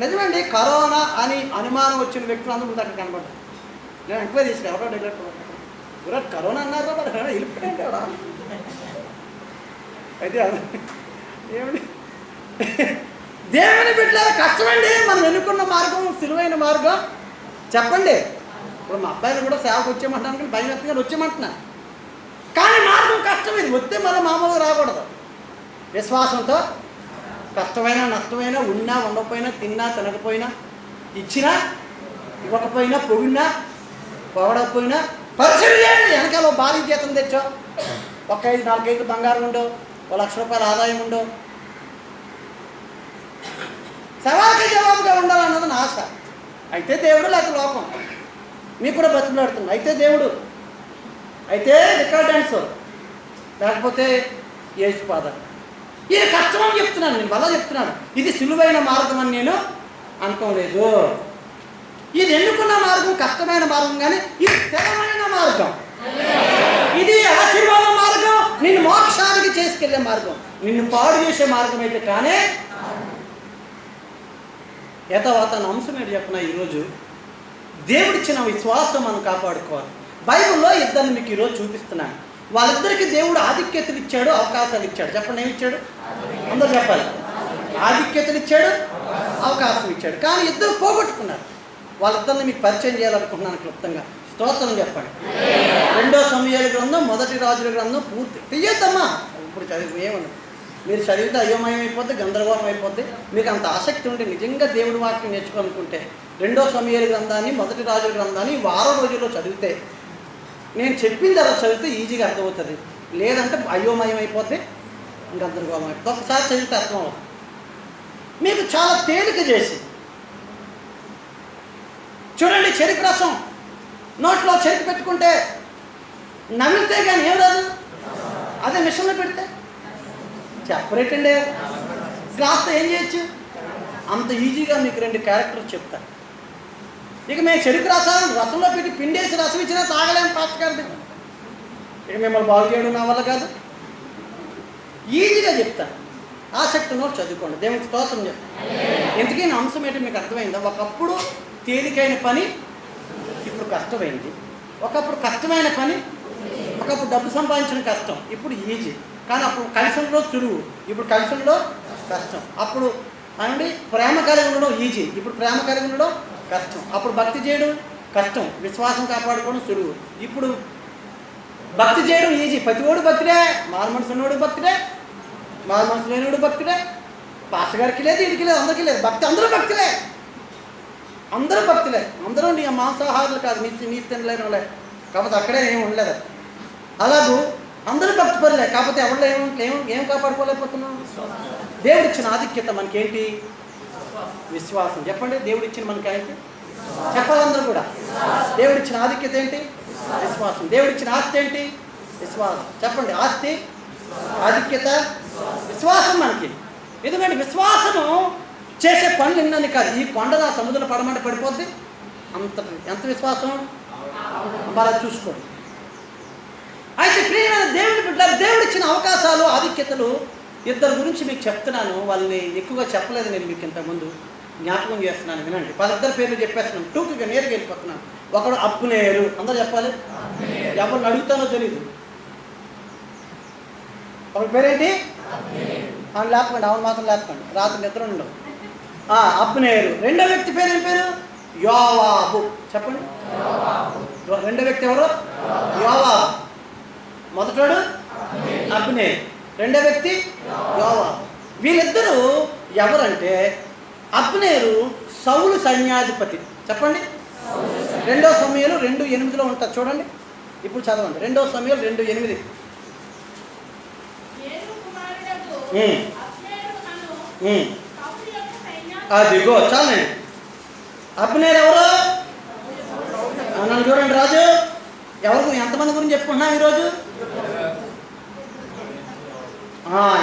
నిజమండి. కరోనా అని అనుమానం వచ్చిన వ్యక్తులు అందరూ ముందు అక్కడ కనబడ్డారు. నేను ఎంక్వైరీ చేసి ఎవరో డైరెక్ట్ కరోనా అన్నారు, మరి వెళ్ళిపోయింది ఎవడా అయితే ఏమండి. దేవుని బిడ్డ కష్టమండి. మనం ఎన్నుకున్న మార్గం సులువైన మార్గం. చెప్పండి, ఇప్పుడు మా అబ్బాయిలు కూడా సేవకు వచ్చేయమంటాను, కానీ భయం ఎత్తగా వచ్చేయమంటున్నా. కానీ మార్గం కష్టం. ఇది వస్తే మనం మామూలుగా రాకూడదు. విశ్వాసంతో కష్టమైనా నష్టమైనా, ఉన్నా ఉండకపోయినా, తిన్నా తినకపోయినా, ఇచ్చినా ఇవ్వకపోయినా, పొగిడినా పొగడకపోయినా పరిచయం చేయండి. వెనకాల భారీ జీతం తెచ్చో, ఒక 5-4 కేజీలు బంగారం ఉండో, ₹1,00,000 ఆదాయం ఉండో, సవాల్కి జవాబుగా ఉండాలన్నది నా ఆశ. అయితే దేవుడు లేకపోతే లోకం మీకు కూడా బతుకులాడుతుంది. అయితే దేవుడు, అయితే రికార్డ్ డాన్స్, లేకపోతే యేసు పాదం. ఇది కష్టమని చెప్తున్నాను, నేను మళ్ళా చెప్తున్నాను. ఇది సులువైన మార్గం అని నేను అనుకోలేదు. ఇది ఎన్నుకున్న మార్గం కష్టమైన మార్గం, కానీ ఇది స్థిరమైన మార్గం. ఇది ఆశీర్వాద మార్గం, నిన్ను మోక్షానికి చేసుకెళ్లే మార్గం. నిన్ను పాడు చేసే మార్గం అయితే కానీ యథావతన అంశం ఏంటి చెప్పిన, ఈరోజు దేవుడిచ్చిన విశ్వాసం మనం కాపాడుకోవాలి. బైబిల్లో ఇద్దరిని మీకు ఈరోజు చూపిస్తున్నాను. వాళ్ళిద్దరికి దేవుడు ఆధిక్యతలు ఇచ్చాడు, అవకాశాలు ఇచ్చాడు. చెప్పండి, ఏమి ఇచ్చాడు? అందరూ చెప్పాలి. ఆధిక్యతలు ఇచ్చాడు, అవకాశం ఇచ్చాడు. కానీ ఇద్దరు పోగొట్టుకున్నారు. వాళ్ళిద్దరిని మీకు పరిచయం చేయాలనుకుంటున్నాను క్లుప్తంగా. స్తోత్రం చెప్పండి. 2 సమూయేలు గ్రంథం, 1 రాజుల గ్రంథం పూర్తి తీయద్దమ్మా. ఇప్పుడు చదివి ఏమన్నా మీరు చదివితే అయోమయం అయిపోద్ది, గందరగోళం అయిపోద్ది. మీకు అంత ఆసక్తి ఉంటే నిజంగా దేవుడి వాక్యం నేర్చుకోవాలనుకుంటే 2 సమూయేలు గ్రంథాన్ని, 1 రాజుల గ్రంథాన్ని వారం రోజుల్లో చదివితే, నేను చెప్పింది అలా చదివితే ఈజీగా అర్థమవుతుంది. లేదంటే అయోమయం అయిపోతే గందరగోళం అయిపోతుంది. ఒకసారి చదివితే అర్థం అవుతుంది. మీకు చాలా తేలిక చేసి చూడండి. చెరుకు రసం నోట్లో చెరుకు పెట్టుకుంటే నమిలితే కానీ ఏం రాదు. అదే మిషన్లో పెడితే చెప్పరేటండి, గ్లాస్తో ఏం చేయొచ్చు. అంత ఈజీగా మీకు 2 క్యారెక్టర్స్ చెప్తాను. ఇక మేము చెరుకు రసంలో పెట్టి పిండేసి రసం ఇచ్చినా తాగలేము పాస్టర్ గారి. ఇక మిమ్మల్ని బాగు చేయడం నా వల్ల కాదు, ఈజీగా చెప్తాను, ఆసక్తి ఉన్నోడు చదువుకోండి. దేవునికి స్తోత్రం చెప్తాను. ఎందుకని అంశం ఏంటి మీకు అర్థమైందా? ఒకప్పుడు తేలికైన పని ఇప్పుడు కష్టమైంది. ఒకప్పుడు కష్టమైన పని, ఒకప్పుడు డబ్బు సంపాదించడం కష్టం, ఇప్పుడు ఈజీ. కానీ అప్పుడు కలిసంలో సులువు, ఇప్పుడు కలిసంలో కష్టం. అప్పుడు అనండి ప్రేమ కలిగి ఉండడం ఈజీ, ఇప్పుడు ప్రేమ కలిగి ఉండడం కష్టం. అప్పుడు భక్తి చేయడం కష్టం, విశ్వాసం కాపాడుకోవడం సులువు. ఇప్పుడు భక్తి చేయడం ఈజీ, ప్రతివాడు భక్తుడే, మారు మనసు ఉన్నవాడు భక్తుడే, మారు మనసు లేనివాడు భక్తుడే. పాస్టర్ గారికి లేదు, వీడికి లేదు, అందరికీ లేదు భక్తి. అందరూ భక్తులే, అందరూ భక్తులే, అందరూ నీ మాంసాహారులు కాదు, నీ తినలేని వాళ్ళే, కాకపోతే అక్కడే ఏమి ఉండలేదు. అలాగూ అందరూ భక్తి పరులే, కాకపోతే ఎవరిలో ఏం కాపాడుకోలేకపోతున్నాం? దేవుడిచ్చిన ఆధిక్యత మనకేంటి? విశ్వాసం. చెప్పండి, దేవుడిచ్చిన మనకి ఏంటి? చెప్పాలందరూ కూడా. దేవుడిచ్చిన ఆధిక్యత ఏంటి? విశ్వాసం. దేవుడిచ్చిన ఆస్తి ఏంటి? విశ్వాసం. చెప్పండి, ఆస్తి, ఆధిక్యత, విశ్వాసం మనకి. ఎందుకంటే విశ్వాసము చేసే పనులు ఎన్నని కాదు. ఈ కొండ నా సముద్రం పడమంటే పడిపోద్ది, అంత ఎంత విశ్వాసం బాగా చూసుకోండి. అయితే ప్రియమైన దేవుని బిడ్డలు, దేవుడిచ్చిన అవకాశాలు, ఆధిక్యతలు ఇద్దరు గురించి మీకు చెప్తున్నాను. వాళ్ళని ఎక్కువగా చెప్పలేదు నేను మీకు ఇంతకుముందు, జ్ఞాపకం చేస్తున్నాను, వినండి. 10 పేర్లు చెప్పేస్తున్నాను, టూకుగా నేరుగా వెళ్ళిపోతున్నాను. ఒకడు అబ్నేరు, అందరూ చెప్పాలి, ఎవరిని అడుగుతానో తెలీదు. ఒకటి పేరేంటి? అవును లేపకండి, అవును మాత్రం లేపకండి, రాత్రి నిద్ర ఉండవు. అబ్నేరు. రెండో వ్యక్తి పేరు ఏం పేరు? యోవాబు. చెప్పండి, రెండో వ్యక్తి ఎవరు? యోవాబు. మొదటోడు అబ్నేరు, రెండో వ్యక్తి యోవాబు. వీళ్ళిద్దరూ ఎవరంటే, అబ్నేరు సౌలు సైన్యాధిపతి. చెప్పండి, 2 సమూయేలు 2:8 ఉంటుంది చూడండి. ఇప్పుడు చదవండి, 2 సమూయేలు 2:8. అదిగో చాలండి. అబ్నేరు ఎవరు? నన్ను చూడండి రాజు, ఎవరు ఎంతమంది గురించి చెప్పుకుంటున్నాం ఈరోజు?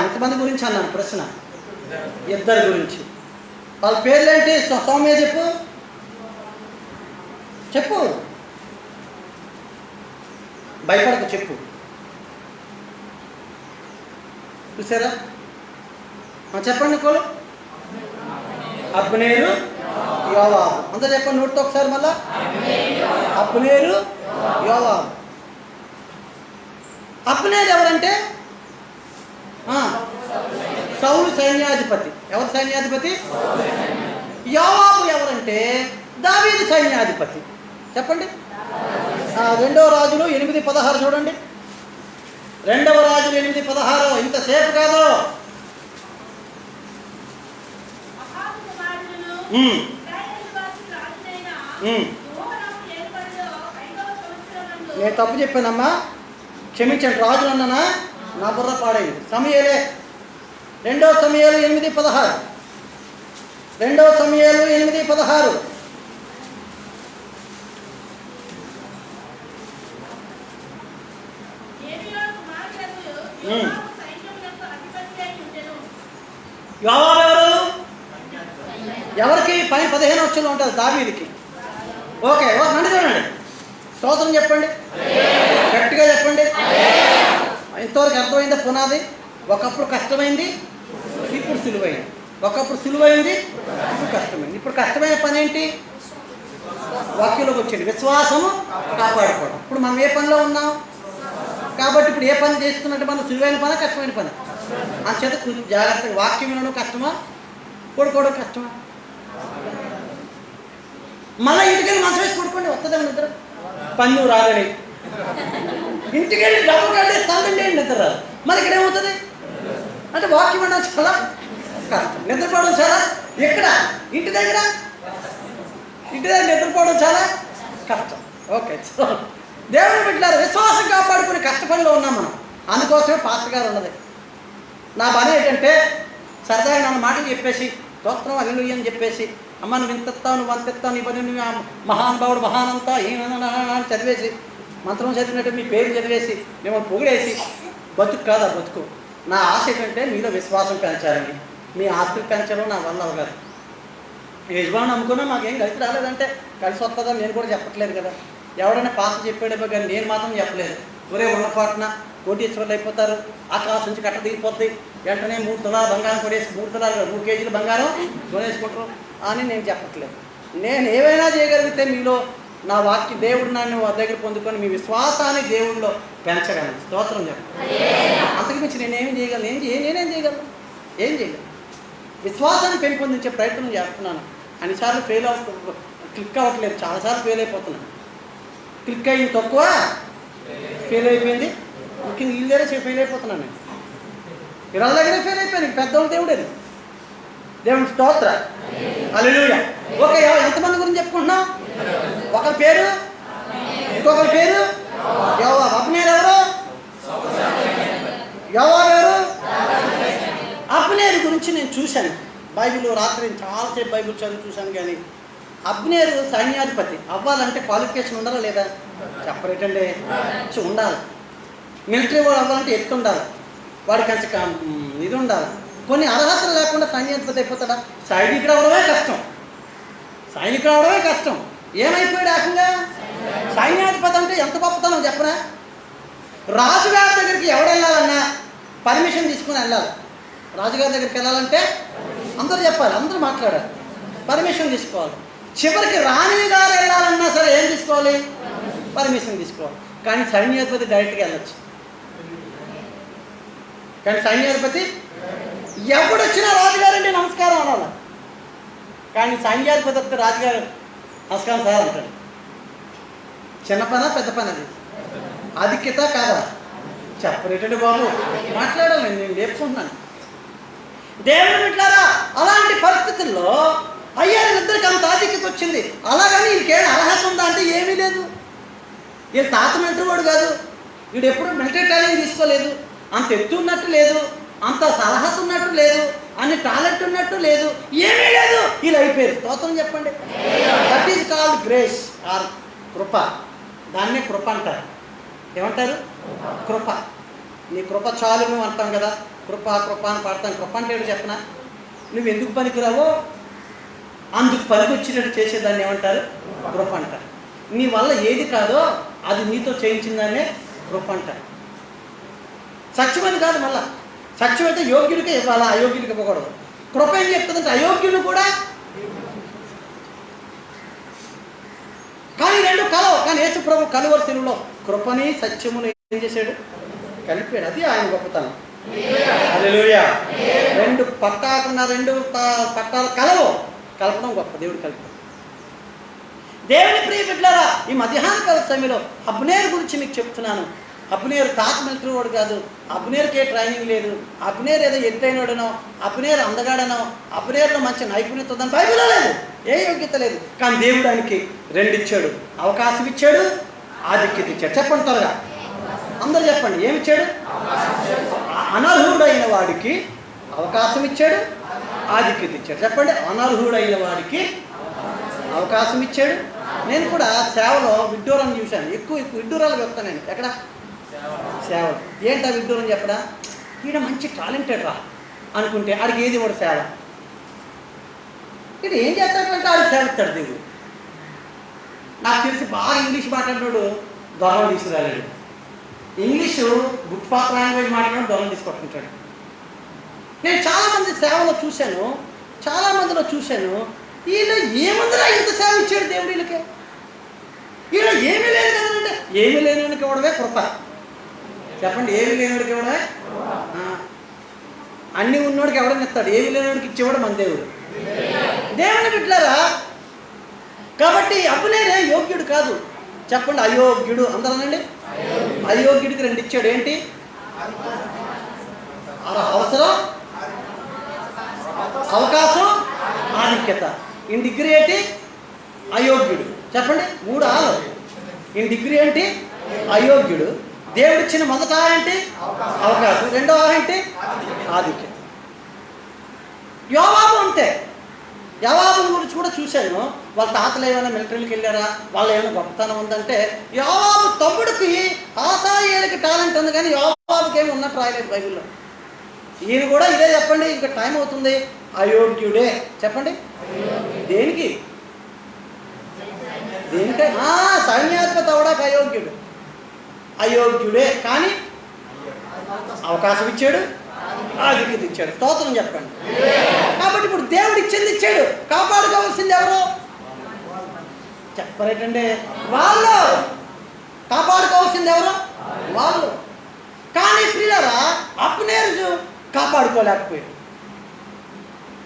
ఎంతమంది గురించి అన్నాను ప్రశ్న? ఇద్దరు గురించి. వాళ్ళ పేర్లు ఏంటి? సౌమ్య చెప్పు, చెప్పు, భయపడకు, చెప్పు. చూసారా? చెప్పండి కోలు. అబ్నేరు, యోవాబు. అంతా చెప్పండి నోటితో ఒకసారి మళ్ళా. అబ్నేరు, యోవాబు. అబ్నేరు ఎవరంటే సౌలు సైన్యాధిపతి. ఎవరు సైన్యాధిపతి? యోవాబు ఎవరంటే దావీదు సైన్యాధిపతి. చెప్పండి, 2వ రాజులు 8:16 చూడండి. 2వ రాజులు 8:16. ఇంతసేపు కాదు. నేను తప్పు చెప్పానమ్మా, క్షమించండి. రాజులు అన్నానా, నా బుర్ర పాడైంది. సమూయేలే. 2వ సమూయేలు 8:16. 2వ సమూయేలు 8:16. యోవాబు ఎవరు? ఎవరికి? 15వ వచనంలో ఉంటుంది, దావీదుకి. ఓకే, నన్ను చూడండి, స్తోత్రం చెప్పండి, గట్టిగా చెప్పండి. ఇంతవరకు అర్థమైందా పునాది? ఒకప్పుడు కష్టమైంది, ఇప్పుడు సులువైంది. ఒకప్పుడు సులువైంది, ఇప్పుడు కష్టమైంది. ఇప్పుడు కష్టమైన పని ఏంటి? వాక్యంలోకి వచ్చింది, విశ్వాసము కాపాడుకోవడం. ఇప్పుడు మనం ఏ పనిలో ఉన్నాం? కాబట్టి ఇప్పుడు ఏ పని చేస్తున్నట్టు మనం సులువైన పని, కష్టమైన పని. అంచేత కొంచెం జాగ్రత్తగా. వాక్యం వినడం కష్టమా, పడుకోవడం కష్టమా? మళ్ళీ ఇంటికెళ్ళి మంచం వేసి పడుకోండి, వస్తుందేమో నిద్ర. పన్ను రాదని ఇంటికెళ్ళి డబ్బు కట్టి తండ్రి నిద్ర రాదు. మరి ఇక్కడ ఏమవుతుంది అంటే వాక్యం వినడం చాలా కష్టం, నిద్రపోవడం చాలా. ఎక్కడ? ఇంటి దగ్గర నిద్రపోవడం చాలా కష్టం. ఓకే, దేవుని బిడ్డలారా, విశ్వాసం కాపాడుకుని కష్టపడిలో ఉన్నాం మనం. అందుకోసమే పాస్టర్ గారు ఉన్నది. నా పని ఏంటంటే సరదాగా నన్ను మాటలు చెప్పేసి, స్తోత్రం హల్లెలూయా అని చెప్పేసి, అమ్మ నువ్వు ఇంతెత్తావు, నువ్వు అంతెత్తావు, నీ పని నువ్వు మహానుభావుడు మహానంతా అని చదివేసి, మంత్రం చదివినట్టు మీ పేరు చదివేసి, మిమ్మల్ని పొగిడేసి బతుకు కాదు. ఆ బతుకు. నా ఆశ ఏంటంటే మీలో విశ్వాసం పెంచాలని. మీ ఆస్తులు పెంచడం నా వల్ల అవగారు. యజమాని నమ్ముకున్నా మాకేం కలిసి రాలేదంటే కలిసి వస్తుందని నేను కూడా చెప్పట్లేదు కదా. ఎవడైనా పాస్ చెప్పాడేమో కానీ నేను మాత్రం చెప్పలేదు. ఒరే ఉన్నపాటున కోటీశ్వర్లు అయిపోతారు, ఆకాశం నుంచి కట్ట దిగిపోద్ది, వెంటనే 3 తులాల బంగారం కొనేసి 3 కేజీల బంగారం కొనేసుకుంటారు అని నేను చెప్పట్లేదు. నేను ఏవైనా చేయగలిగితే మీలో నా వాక్య దేవుడు నన్ను దగ్గర పొందుకొని మీ విశ్వాసాన్ని దేవుడిలో పెంచగలను. స్తోత్రం చెప్పండి. అంతకు మించి నేనేం చేయగలను? నేనేం చేయగలను? ఏం చేయగలను? విశ్వాసాన్ని పెంపొందించే ప్రయత్నం చేస్తున్నాను. అన్నిసార్లు క్లిక్ అవ్వట్లేదు, చాలాసార్లు ఫెయిల్ అయిపోతున్నాను. క్లిక్ అయ్యింది తక్కువ, ఫెయిల్ అయిపోయింది. ముఖ్యంగా వీళ్ళ దగ్గర ఫెయిల్ అయిపోతున్నాను. నేను వీళ్ళ దగ్గరే ఫెయిల్ అయిపోయాను. పెద్దవాళ్ళు దేవుడు అది. దేవుని స్తోత్ర. హల్లెలూయా. ఓకే, ఎంతమంది గురించి చెప్పుకుంటున్నాం? ఒకరి పేరు, ఇంకొకరి పేరు యోవాబు. అబ్నేరు ఎవరు? యోవాబు ఎవరు? అబ్నేరు గురించి నేను చూశాను బైబిల్లో. రాత్రి చాలాసేపు బైబిల్ చదివి చూశాను. కానీ అబ్నేరు సైన్యాధిపతి అవ్వాలంటే క్వాలిఫికేషన్ ఉండాలా లేదా? చెప్పరేటండి, ఉండాలి. మిలిటరీ వాడు అవ్వాలంటే ఎత్తు ఉండాలి, వాడికి అంత ఇది ఉండాలి. కొన్ని అర్హతలు లేకుండా సైన్యాధిపతి అయిపోతాడా? సైనికుడు అవడమే కష్టం, సైనికుడు అవడమే కష్టం. ఏమైపోయాడు ఏకంగా సైన్యాధిపతి అంటే ఎంత గొప్పతనం చెప్పరా? రాజుగారి దగ్గరికి ఎవడు వెళ్ళాలన్నా పర్మిషన్ తీసుకుని వెళ్ళాలి. రాజుగారి దగ్గరికి వెళ్ళాలంటే అందరూ చెప్పాలి, అందరూ మాట్లాడాలి, పర్మిషన్ తీసుకోవాలి. చివరికి రాణి గారు వెళ్ళాలన్నా సరే ఏం తీసుకోవాలి? పర్మిషన్ తీసుకోవాలి. కానీ సైన్యాధిపతి డైరెక్ట్గా వెళ్ళచ్చు. కానీ సైన్యాధిపతి ఎప్పుడొచ్చినా రాజుగారండి నమస్కారం అనాలి. కానీ సైన్యాధిపతి వస్తే రాజుగారు నమస్కారం సార్ అంటాడు. చిన్న పనా పెద్ద పని అది? ఆధిక్యత కాదా? చెప్పరేటండి బాబు, మాట్లాడాలి. నేను నేర్చుకుంటున్నాను. దేవుడు బిడ్డలారా, అలాంటి పరిస్థితుల్లో అయ్యా వీళ్ళిద్దరికి అంత ఆధిక్యత వచ్చింది. అలాగని వీళ్ళకేం అర్హత ఉందా అంటే ఏమీ లేదు. వీళ్ళు తాత మిలిటరీ వాడు కాదు, వీడు ఎప్పుడు మిలిటరీ ట్రైనింగ్ తీసుకోలేదు, అంత ఎత్తు ఉన్నట్టు లేదు, అంత సలహత ఉన్నట్టు లేదు, అన్ని టాలెంట్ ఉన్నట్టు లేదు, ఏమీ లేదు. వీళ్ళు అయిపోయారు. స్తోత్రం చెప్పండి. That is called grace or కృప. దాన్నే కృప అంటారు. ఏమంటారు? కృప. నీ కృప చాలు నువ్వు అంటాం కదా, కృప కృప అని పాడతాను. కృప అంటే ఏంటో చెప్పనా? నువ్వు ఎందుకు పనికిరావో అందుకు పనికి వచ్చినట్టు చేసేదాన్ని ఏమంటారు? కృప అంటారు. నీ వల్ల ఏది కాదో అది నీతో చేయించిందాన్నే కృప అంటారు. సత్యమని కాదు, మళ్ళా సత్యమైతే యోగ్యుడికే ఇవ్వాలా, అయోగ్యుడికి ఇవ్వకూడదు. కృప ఏం చెప్తుందంటే అయోగ్యులు కూడా. కానీ రెండు కలవు. కానీ యేసు ప్రభు కలువరి శిలువలో కృపని సత్యమును ఏం చేశాడు? కలిపాడు. అది ఆయన గొప్పతనం. హల్లెలూయా. రెండు పట్టాల కలపడం గొప్ప. దేవుడు కలిపాడు. దేవుని ప్రియ బిడ్డలారా, ఈ మధ్యాహ్నకాల సమయంలో అబ్నేరు గురించి మీకు చెప్తున్నాను. అబ్నేరు తాత మిలిటరీ వాడు కాదు, అబ్నేరుకి ఏ ట్రైనింగ్ లేదు, అబ్నేరు ఏదో ఎత్తైనడనో, అబ్నేరు అందగాడనో, అబ్నేరులో మంచి నైపుణ్యత ఉందని బైబిల్లో లేదు, ఏ యోగ్యత లేదు. కానీ దేవుడు ఆయనకి 2 ఇచ్చాడు. అవకాశం ఇచ్చాడు, ఆధిక్యత ఇచ్చాడు. చెప్పండి త్వరగా, అందరూ చెప్పండి. ఏమిచ్చాడు? అనర్హుడైన వాడికి అవకాశం ఇచ్చాడు, ఆధిక్యత ఇచ్చాడు. చెప్పండి, అనర్హుడైన వాడికి అవకాశం ఇచ్చాడు. నేను కూడా సేవలో విడ్డూరం చూశాను. ఎక్కువ విడ్డూరాలు చెప్తాను నేను. ఎక్కడ సేవలు ఏంటా విడ్డూరం చెప్పడా? ఈడ మంచి టాలెంటెడ్ రా అనుకుంటే ఆడికి ఏది కూడా సేవ. ఇది ఏం చేస్తాడంటే ఆడికి సేవ ఇస్తాడు దేవుడు. నాకు తెలిసి బాగా ఇంగ్లీష్ మాట్లాడినాడు దొరలు తీసుకురాలేడు. ఇంగ్లీషు గుడ్ ఫార్ లాంగ్వేజ్ మాట్లాడినాడు దొరలు తీసుకొస్తుంటాడు. నేను చాలామంది సేవలో చూశాను, చాలామందిలో చూశాను. వీళ్ళు ఏముందిరా ఇంత సేవ ఇచ్చాడు దేవుడు వీళ్ళకి. వీళ్ళు ఏమీ లేదు కదంటే ఏమీ లేనివాడికి ఇవ్వడమే కృప. చెప్పండి, ఏమీ లేనివాడికి ఇవ్వడమే. అన్నీ ఉన్నవాడికి ఎవడని ఇస్తాడు, ఏమీ లేనివాడికి ఇచ్చేవాడు మన దేవుడు. దేవుని బిడ్డలారా, కాబట్టి అబ్నేరే యోగ్యుడు కాదు. చెప్పండి, అయోగ్యుడు. అందరనండి, అయోగ్యుడికి 2 ఇచ్చాడు. ఏంటి? అవసరం, అవకాశం, ఆధిక్యత. ఇన్ డిగ్రీ ఏంటి? అయోగ్యుడు. చెప్పండి, 3 ఆలు. ఇన్ డిగ్రీ ఏంటి? అయోగ్యుడు. దేవుడిచ్చిన మొదట ఏంటి? అవకాశం. రెండో ఏంటి? ఆధిక్యత. యోవాబు అంతే. యోవాబు గురించి కూడా చూశాను. వాళ్ళ తాతలు ఏమైనా మిలిటరీకి వెళ్ళారా, వాళ్ళు ఏమైనా గొప్పతనం ఉందంటే, యోవాబు తమ్ముడికి ఆసాయేలుకి టాలెంట్ ఉంది, కానీ యోవాబుకి ఏమి ఉన్నట్టు రాయలేదు బైబిల్లో. ఈయన కూడా ఇదే చెప్పండి, ఇంకా టైం అవుతుంది. అయోగ్యుడే. చెప్పండి, దేనికి? దేనికై? సైన్యాధిపతి అవడానికి అయోగ్యుడు. అయోగ్యుడే, కానీ అవకాశం ఇచ్చాడు, ఆధిక్యత ఇచ్చాడు. స్తోత్రం చెప్పండి. కాబట్టి ఇప్పుడు దేవుడు ఇచ్చాడు, కాపాడుకోవాల్సింది ఎవరు చెప్పరేటండి? వాళ్ళు. కాపాడుకోవాల్సింది ఎవరు? వాళ్ళు. కానీ ప్రియులారా, అబ్నేరు కాపాడుకోలేకపోయాడు.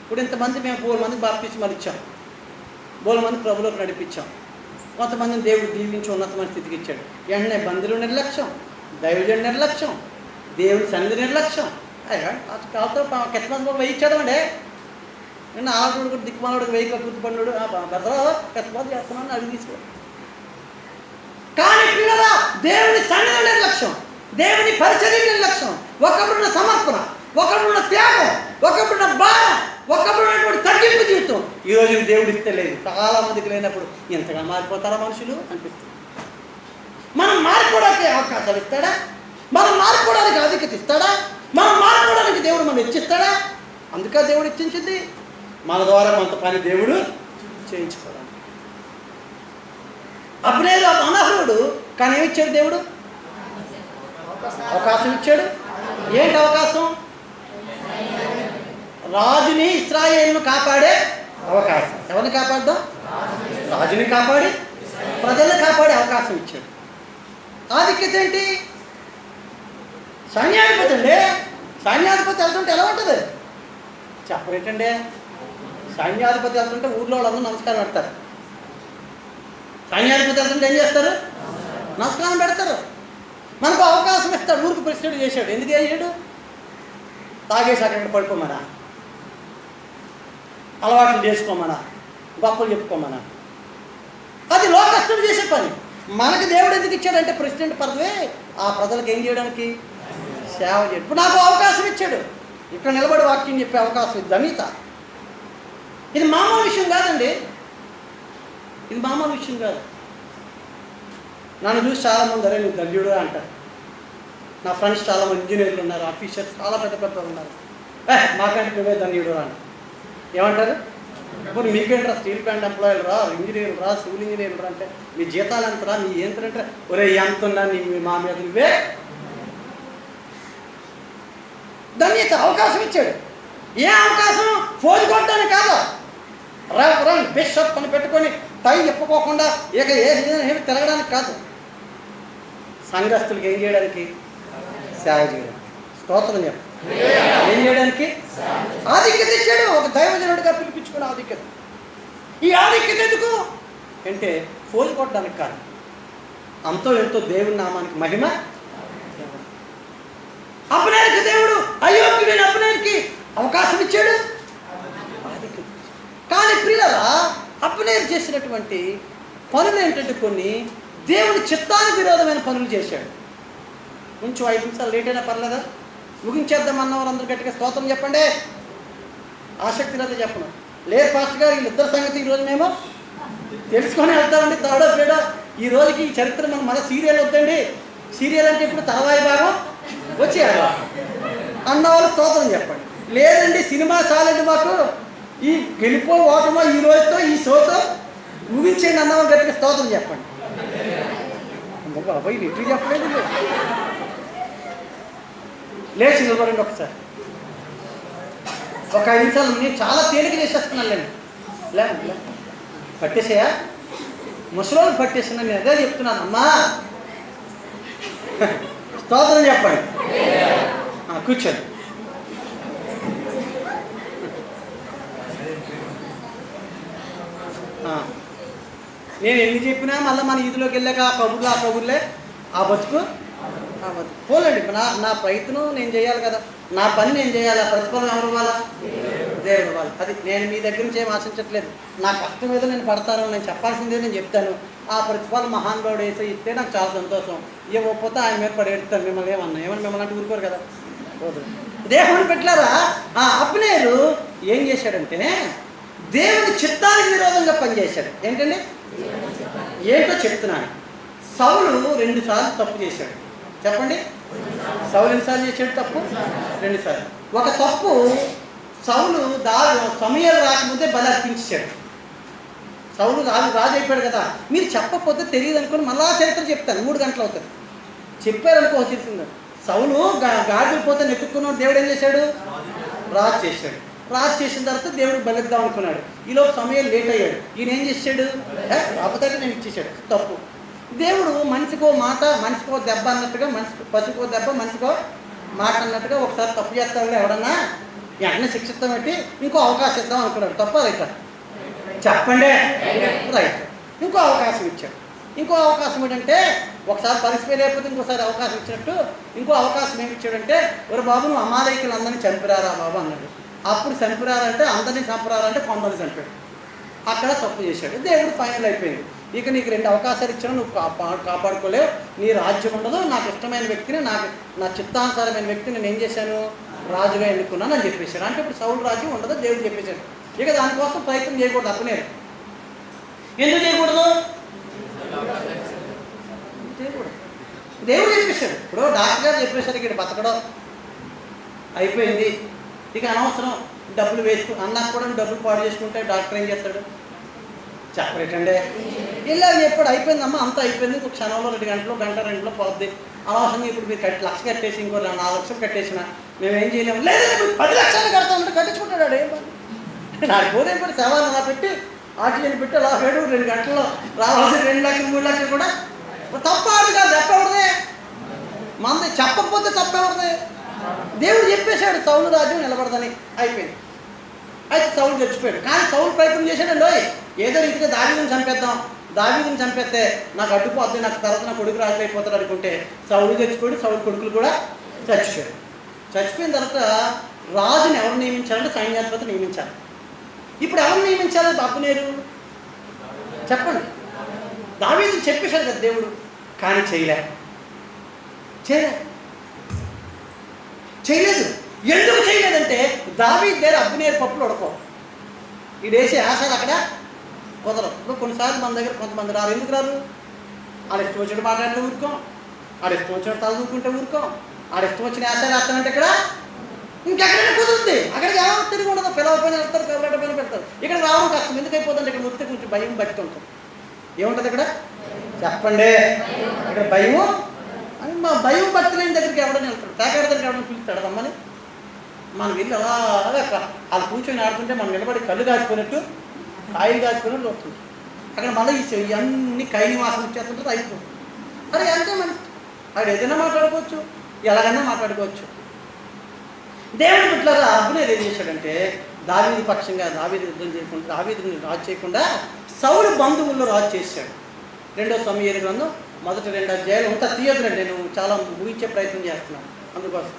ఇప్పుడు ఇంతమంది మేము 4 మందికి బాప్తిస్మాలు ఇచ్చాం, 4 మంది ప్రభువులోకి నడిపించాం, కొంతమందిని దేవుడు దీవించి ఉన్నతమైన స్థితికి ఇచ్చాడు. వెంటనే బంధువులు నిర్లక్ష్యం, దైవజన నిర్లక్ష్యం, దేవుడి సన్నిధి నిర్లక్ష్యం. కాలుతో కెస్మంది బాబు వేయించాడు అండి. నిన్న ఆడోడు కూడా దిక్కుమాలోడికి వెయ్యి కక్కుర్తి పన్నాడు, బెదరా కెస్మంది చేస్తున్నాను అడిగి తీసుకో. కానీ పిల్లరా, దేవుని సన్నిధి నిర్లక్ష్యం, దేవుని పరిచర్య నిర్లక్ష్యం, ఒకప్పుడున్న సమర్పణ, ఒకప్పుడున్న త్యాగం, ఒకప్పుడున్న భారం, ఒకప్పుడున్నటువంటి తగ్గింపు జీవితం ఈరోజు దేవుడు ఇస్తే లేదు. చాలా మందికి లేనప్పుడు ఎంతగా మారిపోతారా మనుషులు అనిపిస్తుంది. మనం మారిపోవడానికి అవకాశాలు ఇస్తాడా? మనం మారిపోవడానికి ఆధిక్యత ఇస్తాడా? మనం మారిపోవడానికి దేవుడు మనం హెచ్చిస్తాడా? అందుకే దేవుడు హెచ్చించింది మన ద్వారా కొంత పని దేవుడు చేయించుకోవడానికి. అబ్నేరు అనర్హుడు, కానీ ఏమిచ్చాడు దేవుడు? అవకాశం ఇచ్చాడు. ఏంటి అవకాశం? రాజుని, ఇశ్రాయేలును కాపాడే అవకాశం. ఎవరిని కాపాడడం? రాజుని కాపాడి ప్రజల్ని కాపాడే అవకాశం ఇచ్చాడు. ఆధిక్యత ఏంటి? సైన్యాధిపతి అండి. సైన్యాధిపతి వెళ్తుంటే ఎలా ఉంటుంది చెప్పరేటండి? సైన్యాధిపతి వెళ్తుంటే ఊర్లో వాళ్ళందరూ నమస్కారం పెడతారు. సైన్యాధిపతి వెళ్తుంటే ఏం చేస్తారు? నమస్కారం పెడతారు. మనకు అవకాశం ఇస్తాడు. ఊరికి ప్రెసిడెంట్ చేశాడు. ఎందుకు చేశాడు? తాగేసి అక్కడ పడుకోమనా, అలవాట్లు చేసుకోమనా, గొప్పలు చెప్పుకోమనా. అది లోకస్తుడు చేసే పని. మనకు దేవుడు ఎందుకు ఇచ్చాడంటే ప్రెసిడెంట్ పదవి ఆ ప్రజలకు ఏం చేయడానికి? సేవ చేయడం. ఇప్పుడు నాకు అవకాశం ఇచ్చాడు, ఇక్కడ నిలబడి వాక్యం చెప్పే అవకాశం. ఇది ధన్యత. ఇది మామూలు విషయం కాదండి. ఇది మామూలు విషయం కాదు. నన్ను చూసి చాలామంది అరే నువ్వు ధన్యుడు అంటారు. నా ఫ్రెండ్స్ చాలామంది ఇంజనీర్లు ఉన్నారు, ఆఫీసర్స్ చాలా పెద్ద పెద్ద ఉన్నారు. మాకంటే నువ్వే ధన్యుడు అని ఏమంటారు? ఇప్పుడు మీకేంట్రా స్టీల్ ప్లాంట్ ఎంప్లాయీలు రా, ఇంజనీర్లు రా, సివిల్ ఇంజనీర్లు రా అంటే మీ జీతాలు ఎంతరా, నీ ఏంటంటే ఒరే ఎంత ఉన్నా నీ మా మీద నువ్వే. ధన్యత. అవకాశం ఇచ్చాడు. ఏ అవకాశం? ఫోన్ కొట్టడానికి కాదు, రన్ బిషప్ అని పెట్టుకొని టై చెప్పుకోకుండా ఏమి తిరగడానికి కాదు. సంఘస్థులకి ఏం చేయడానికి? సేవ చేయడానికి. స్తోత్రం చెప్పు. ఏం చేయడానికి? ఆధిక్యత ఇచ్చాడు. ఒక దైవజనుడిగా పిలిపించుకున్న ఆధిక్యత. ఈ ఆధిక్యత ఎందుకు అంటే ఫోన్ కొట్టడానికి కాదు, అంతో ఎంతో దేవుని నామానికి మహిమ. అబ్నేరుకి దేవుడు అయోగ్యుడైన అబ్నేరుకి అవకాశం ఇచ్చాడు. కానీ ప్రియులారా, అబ్నేరు చేసినటువంటి పనులు ఏంటంటే కొన్ని దేవుని చిత్తానికి విరోధమైన పనులు చేశాడు. కొంచెం 5 నిమిషాలు లేట్ అయినా పర్లేదా? ముగించేద్దాం అన్న వాళ్ళందరూ గట్టిగా స్తోత్రం చెప్పండి. ఆసక్తి లేదా చెప్పను. లేదు పాస్టర్ గారు వీళ్ళిద్దరు సంగతి ఈరోజు మేము తెలుసుకొని వెళ్తామండి. తాడో పేడో ఈ రోజుకి ఈ చరిత్ర మనం మన సీరియల్ వద్దండి. సీరియల్ అంటే ఇప్పుడు తర్వాయి భాగం వచ్చేయాలి అన్నవాళ్ళు స్తోత్రం చెప్పండి. లేదండి సినిమా చాలండి మాకు, ఈ గెలిపో ఓటమో ఈ రోజుతో ఈ షోతో ముగించేయండి అన్నవాళ్ళు గట్టిగా స్తోత్రం చెప్పండి. బాబాయ్ ఇటు చెప్పలేదు. లేచి నిలబడండి ఒకసారి. ఒక 5 నిమిషాలు నేను చాలా తేలిక చేసేస్తున్నాను. లేదు పట్టేసేయా, ముసలోళ్ళు పట్టేసినా. నేను అదే చెప్తున్నాను. అమ్మా స్తోత్రం చెప్పండి. కూర్చోండి. నేను ఎన్ని చెప్పినా మళ్ళీ మన ఈదిలోకి వెళ్ళాక ఆ కబుర్లే ఆ బతుకు పోలేండి. నా ప్రయత్నం నేను చేయాలి కదా, నా పని నేను చేయాలి. ఆ ప్రతిఫలం ఎవరు ఇవ్వాలా? దేవుడు ఇవ్వాలి. అది నేను మీ దగ్గర నుంచి ఏం ఆశించట్లేదు. నా కష్టం ఏదో నేను పడతాను, నేను చెప్పాల్సిందే నేను చెప్తాను. ఆ ప్రతిఫలం మహానుభావుడు వేసి ఇస్తే నాకు చాలా సంతోషం. ఇవ్వకపోతే ఆయన మీద పడేస్తాను. మిమ్మల్ని ఏమన్నా మిమ్మల్ని అంటే ఊరుకోరు కదా. దేవుని పెట్టారా? ఆ అబ్నేరు ఏం చేశాడంటే దేవుని చిత్తానికి విరోధంగా పనిచేశాడు. ఏంటండి? ఏంటో చెప్తున్నాను. సౌలు 2 సార్లు తప్పు చేశాడు. చెప్పండి. సౌలు ఎన్నిసార్లు చేశాడు తప్పు? 2 సార్లు. ఒక తప్పు సౌలు సమయాలు రాకముందే బలి అర్పించాడు. సౌలు రాజు అయిపోయాడు కదా. మీరు చెప్పకపోతే తెలియదు అనుకుని మళ్ళా చరిత్ర చెప్తాను. 3 గంటలు అవుతుంది. చెప్పారనుకో తెలిసింది. సౌలు గాడికి పోతే నెట్టుకున్నాడు, దేవుడు ఏం చేశాడు? రాజు చేశాడు. రాజు చేసిన తర్వాత దేవుడు బలిద్దాం అనుకున్నాడు. ఈలోపు సమయం లేట్ అయ్యాడు. ఈయన ఏం చేశాడు? కాకపోతే నేను ఇచ్చేసాడు. తప్పు. దేవుడు మనిషికో మాట, మనిషికో దెబ్బ అన్నట్టుగా, పశుకో దెబ్బ మనిషికో మాట అన్నట్టుగా ఒకసారి తప్పు చేస్తాడు ఎవడన్నా వెంటనే శిక్షిస్తాం పెట్టి ఇంకో అవకాశం ఇద్దాం అనుకున్నాడు. తప్ప రైట్? చెప్పండి. రైట్. ఇంకో అవకాశం ఇచ్చాడు. ఇంకో అవకాశం ఏంటంటే ఒకసారి పరిస్థితి లేకపోతే ఇంకోసారి అవకాశం ఇచ్చినట్టు ఇంకో అవకాశం ఏమి ఇచ్చాడంటే, ఒక బాబు నువ్వు అమాలేకులు అందరినీ చంపిరారా బాబు అన్నాడు. అప్పుడు చంపిరారంటే అందరినీ చంపరారంటే కొందరిని చంపాడు. అక్కడ తప్పు చేశాడు. దేవుడు ఫైనల్ అయిపోయింది. ఇక నీకు 2 అవకాశాలు ఇచ్చినా నువ్వు కాపాడుకోలేవు, నీ రాజ్యం ఉండదు, నాకు ఇష్టమైన వ్యక్తిని, నా చిత్తానుసారమైన వ్యక్తిని నేను ఏం చేశాను? రాజుగా ఎన్నుకున్నాను అని చెప్పేశాడు. అంటే ఇప్పుడు సౌలు రాజ్యం ఉండదు, దేవుడు చెప్పేశాడు. ఇక దానికోసం ప్రయత్నం చేయకూడదు. అప్పుడే ఎందుకు చేయకూడదు? దేవుడు చెప్పేశాడు. ఇప్పుడు డాక్టర్ గారు చెప్పేశారు ఇక్కడ బతకడం అయిపోయింది, ఇక అనవసరం డబ్బులు వేస్తూ అన్నాక కూడా డబ్బులు పాడు చేసుకుంటే డాక్టర్ ఏం చేస్తాడు? చెప్పలేటండి. ఇలా చెప్పాడు, అయిపోయిందమ్మా, అంతా అయిపోయింది, ఇంకో క్షణంలో 2 గంటలు, గంట 2లో పోద్ది, అనవసరంగా ఇప్పుడు మీరు 1 లక్ష కట్టేసి ఇంకో 4 లక్షలు కట్టేసిన మేమేం చేయలేము. లేదు 10 లక్షలు కడతామంటే కట్టించుకుంటాడు. ఏం పని నాకు పోదేం పని? సేవలు అలా పెట్టి ఆర్టీజీని పెట్టి అలా 2 గంటల్లో రావాల్సిన 2 లక్షలు 3 లక్షలు కూడా తప్పదు కాదు. తప్పవడదే మంది, చెప్పకపోతే తప్పవడదే. దేవుడు చెప్పేశాడు సౌలు రాజ్యం నిలబడదని. అయిపోయింది. అయితే సౌలు చచ్చిపోయాడు. కానీ సౌలు ప్రయత్నం చేశాడండి. ఏదో రీతిగా దావీదుని చంపేద్దాం, దావీదుని చంపేస్తే నాకు అడ్డుపోద్ది, నాకు తర్వాత నా కొడుకు రాజు అయిపోతాడు అనుకుంటే సౌలు చచ్చిపోయాడు, సౌలు కొడుకులు కూడా చచ్చిపోయాడు. చచ్చిపోయిన తర్వాత రాజుని ఎవరు నియమించాలంటే సైన్యాధిపతి నియమించాలి. ఇప్పుడు ఎవరు నియమించాలి? అబ్నేరు. చెప్పండి. దావీదు చెప్పేశాడు కదా దేవుడు, కానీ చేయలేదు. ఎందుకు చేయలేదంటే దావీదు దగ్గర అబ్నేరు పప్పులు ఉడకవు. ఈ వేసే ఆశలు అక్కడ కుదరవు. ఇప్పుడు కొన్నిసార్లు మన దగ్గర కొంతమంది రారు. ఎందుకు రారు? ఆడ ఇష్టం వచ్చినట్టు మాట్లాడితే ఊరుకోం, ఆడ ఇష్టం వచ్చినట్టు తలదూకుంటే ఊరుకోం, ఆడ ఇష్టం వచ్చిన ఆశలు వేస్తానంటే ఇక్కడ ఇంకెక్కడైనా కుదురుతుంది. అక్కడికి ఎవరు తిరిగి ఉండదు. పిల్లల పైన వెళ్తారు, కబరాట పైన పెడతారు. ఇక్కడ రావడం కష్టం. ఎందుకు అయిపోతుంది? ఇక్కడ వస్తే కొంచెం భయం బట్టి ఉంటుంది. ఏముంటుంది ఇక్కడ? చెప్పండి. ఇక్కడ భయము అని మా భయం బట్టి లేని దగ్గరికి ఎవడని వెళ్తాడు. తాకాడ దగ్గరికి ఎవడని పిలుస్తాడు రమ్మని. మనం వెళ్ళి అలాగా వాళ్ళు కూర్చొని ఆడుతుంటే మనం నిలబడి కళ్ళు కాచుకున్నట్టు, కాయలు కాచుకున్నట్టు వస్తుంది. అక్కడ మళ్ళీ ఇవన్నీ కైని వాసన వచ్చేస్తుంటే అయిపోతుంది. అరే అంతే మనిషి. అక్కడ ఏదైనా మాట్లాడుకోవచ్చు, ఎలాగైనా మాట్లాడుకోవచ్చు. దేవుడు ఇట్లాగా అబ్నేరు ఏం చేశాడంటే దావీదు పక్షంగా దావీదు యుద్ధం చేయకుండా, దావీదుని రాజు చేయకుండా సౌలు బంధువుల్లో రాజు చేశాడు. 2వ సమూయేలు గ్రంథం 1-2 అధ్యాయాలు అంతా తీయదులండి. నేను చాలా ముగించే ప్రయత్నం చేస్తున్నాను. అందుకోసం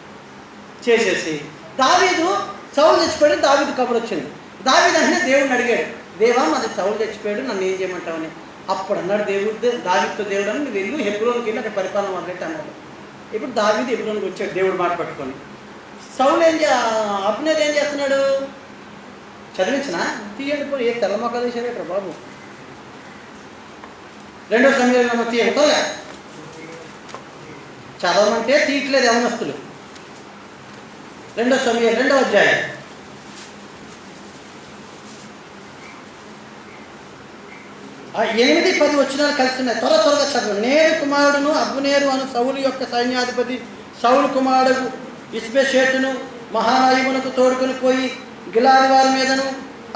చేసేసి దావీదు సౌలు చచ్చిపోయాడు. దావీదు కబురు వచ్చింది. దావీదు అంటే దేవుడిని అడిగాడు, దేవా మాది సౌలు చచ్చిపోయాడు, నన్ను ఏం చేయమంటావని. అప్పుడు అన్నాడు దావీదుతో దేవుడు అని, నువ్వు వెళ్ళు హెబ్రోన్కి వెళ్ళి అక్కడ పరిపాలన మొదలెట్టి అన్నాడు. ఇప్పుడు దావీదు హెబ్రోన్కి వచ్చాడు దేవుడు మాట పట్టుకొని. సౌలు అబ్నేరు ఏం చేస్తున్నాడు? చదివించిన తీయండి పోయి. ఏ తెల్ల మొక్కలు తీసారు ఇక్కడ బాబు. 2వ సమూయేలు తీయండి. చదవమంటే తీయట్లేదు యవనస్తులు. 2వ సమూయేలు 2వ అధ్యాయం 8-10 వచనాలు కలిసి ఉన్నాయి. త్వరగా చదువు. నేరు కుమారుడును అబ్నేరు అను సౌలు యొక్క సైన్యాధిపతి సౌలు కుమారుడు ఇష్బోషెతును మహానాయమునకు తోడుకొని పోయి గిలాది వారి మీదను,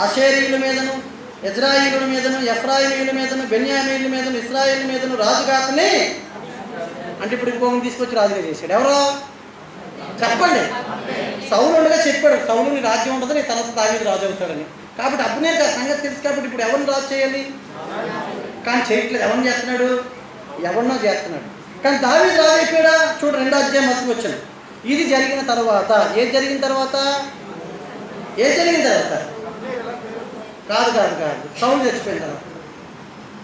అషేరీయుల మీదను, ఇజ్రాయిలుల మీదను, ఎఫ్రాయిమీయుల మీదను, బెన్యామీయుల మీదను, ఇశ్రాయేలు మీదను రాజుగాతని. అంటే ఇప్పుడు ఇంకొకరిని తీసుకొచ్చి రాజుగా చేశాడు. ఎవరో చెప్పండి. సౌలు ఉండగా చెప్పాడు, సౌలుని రాజ్యం ఉండదు, నీ తర్వాత దావీదు రాజు అవుతాడని. కాబట్టి అబ్నేరు ఆ సంగతి తెలుసు. కాబట్టి ఇప్పుడు ఎవరిని రాజు చేయాలి? కానీ చేయట్లేదు. ఎవరిని చేస్తున్నాడు? ఎవరినో చేస్తున్నాడు. కానీ దావీదు రాజు అయిపోయాడా? చూడు 2వ అధ్యాయం మొదటి వచ్చాను. ఇది జరిగిన తర్వాత ఏది జరిగిన తర్వాత? కాదు సౌలు చచ్చిపోయిన తర్వాత.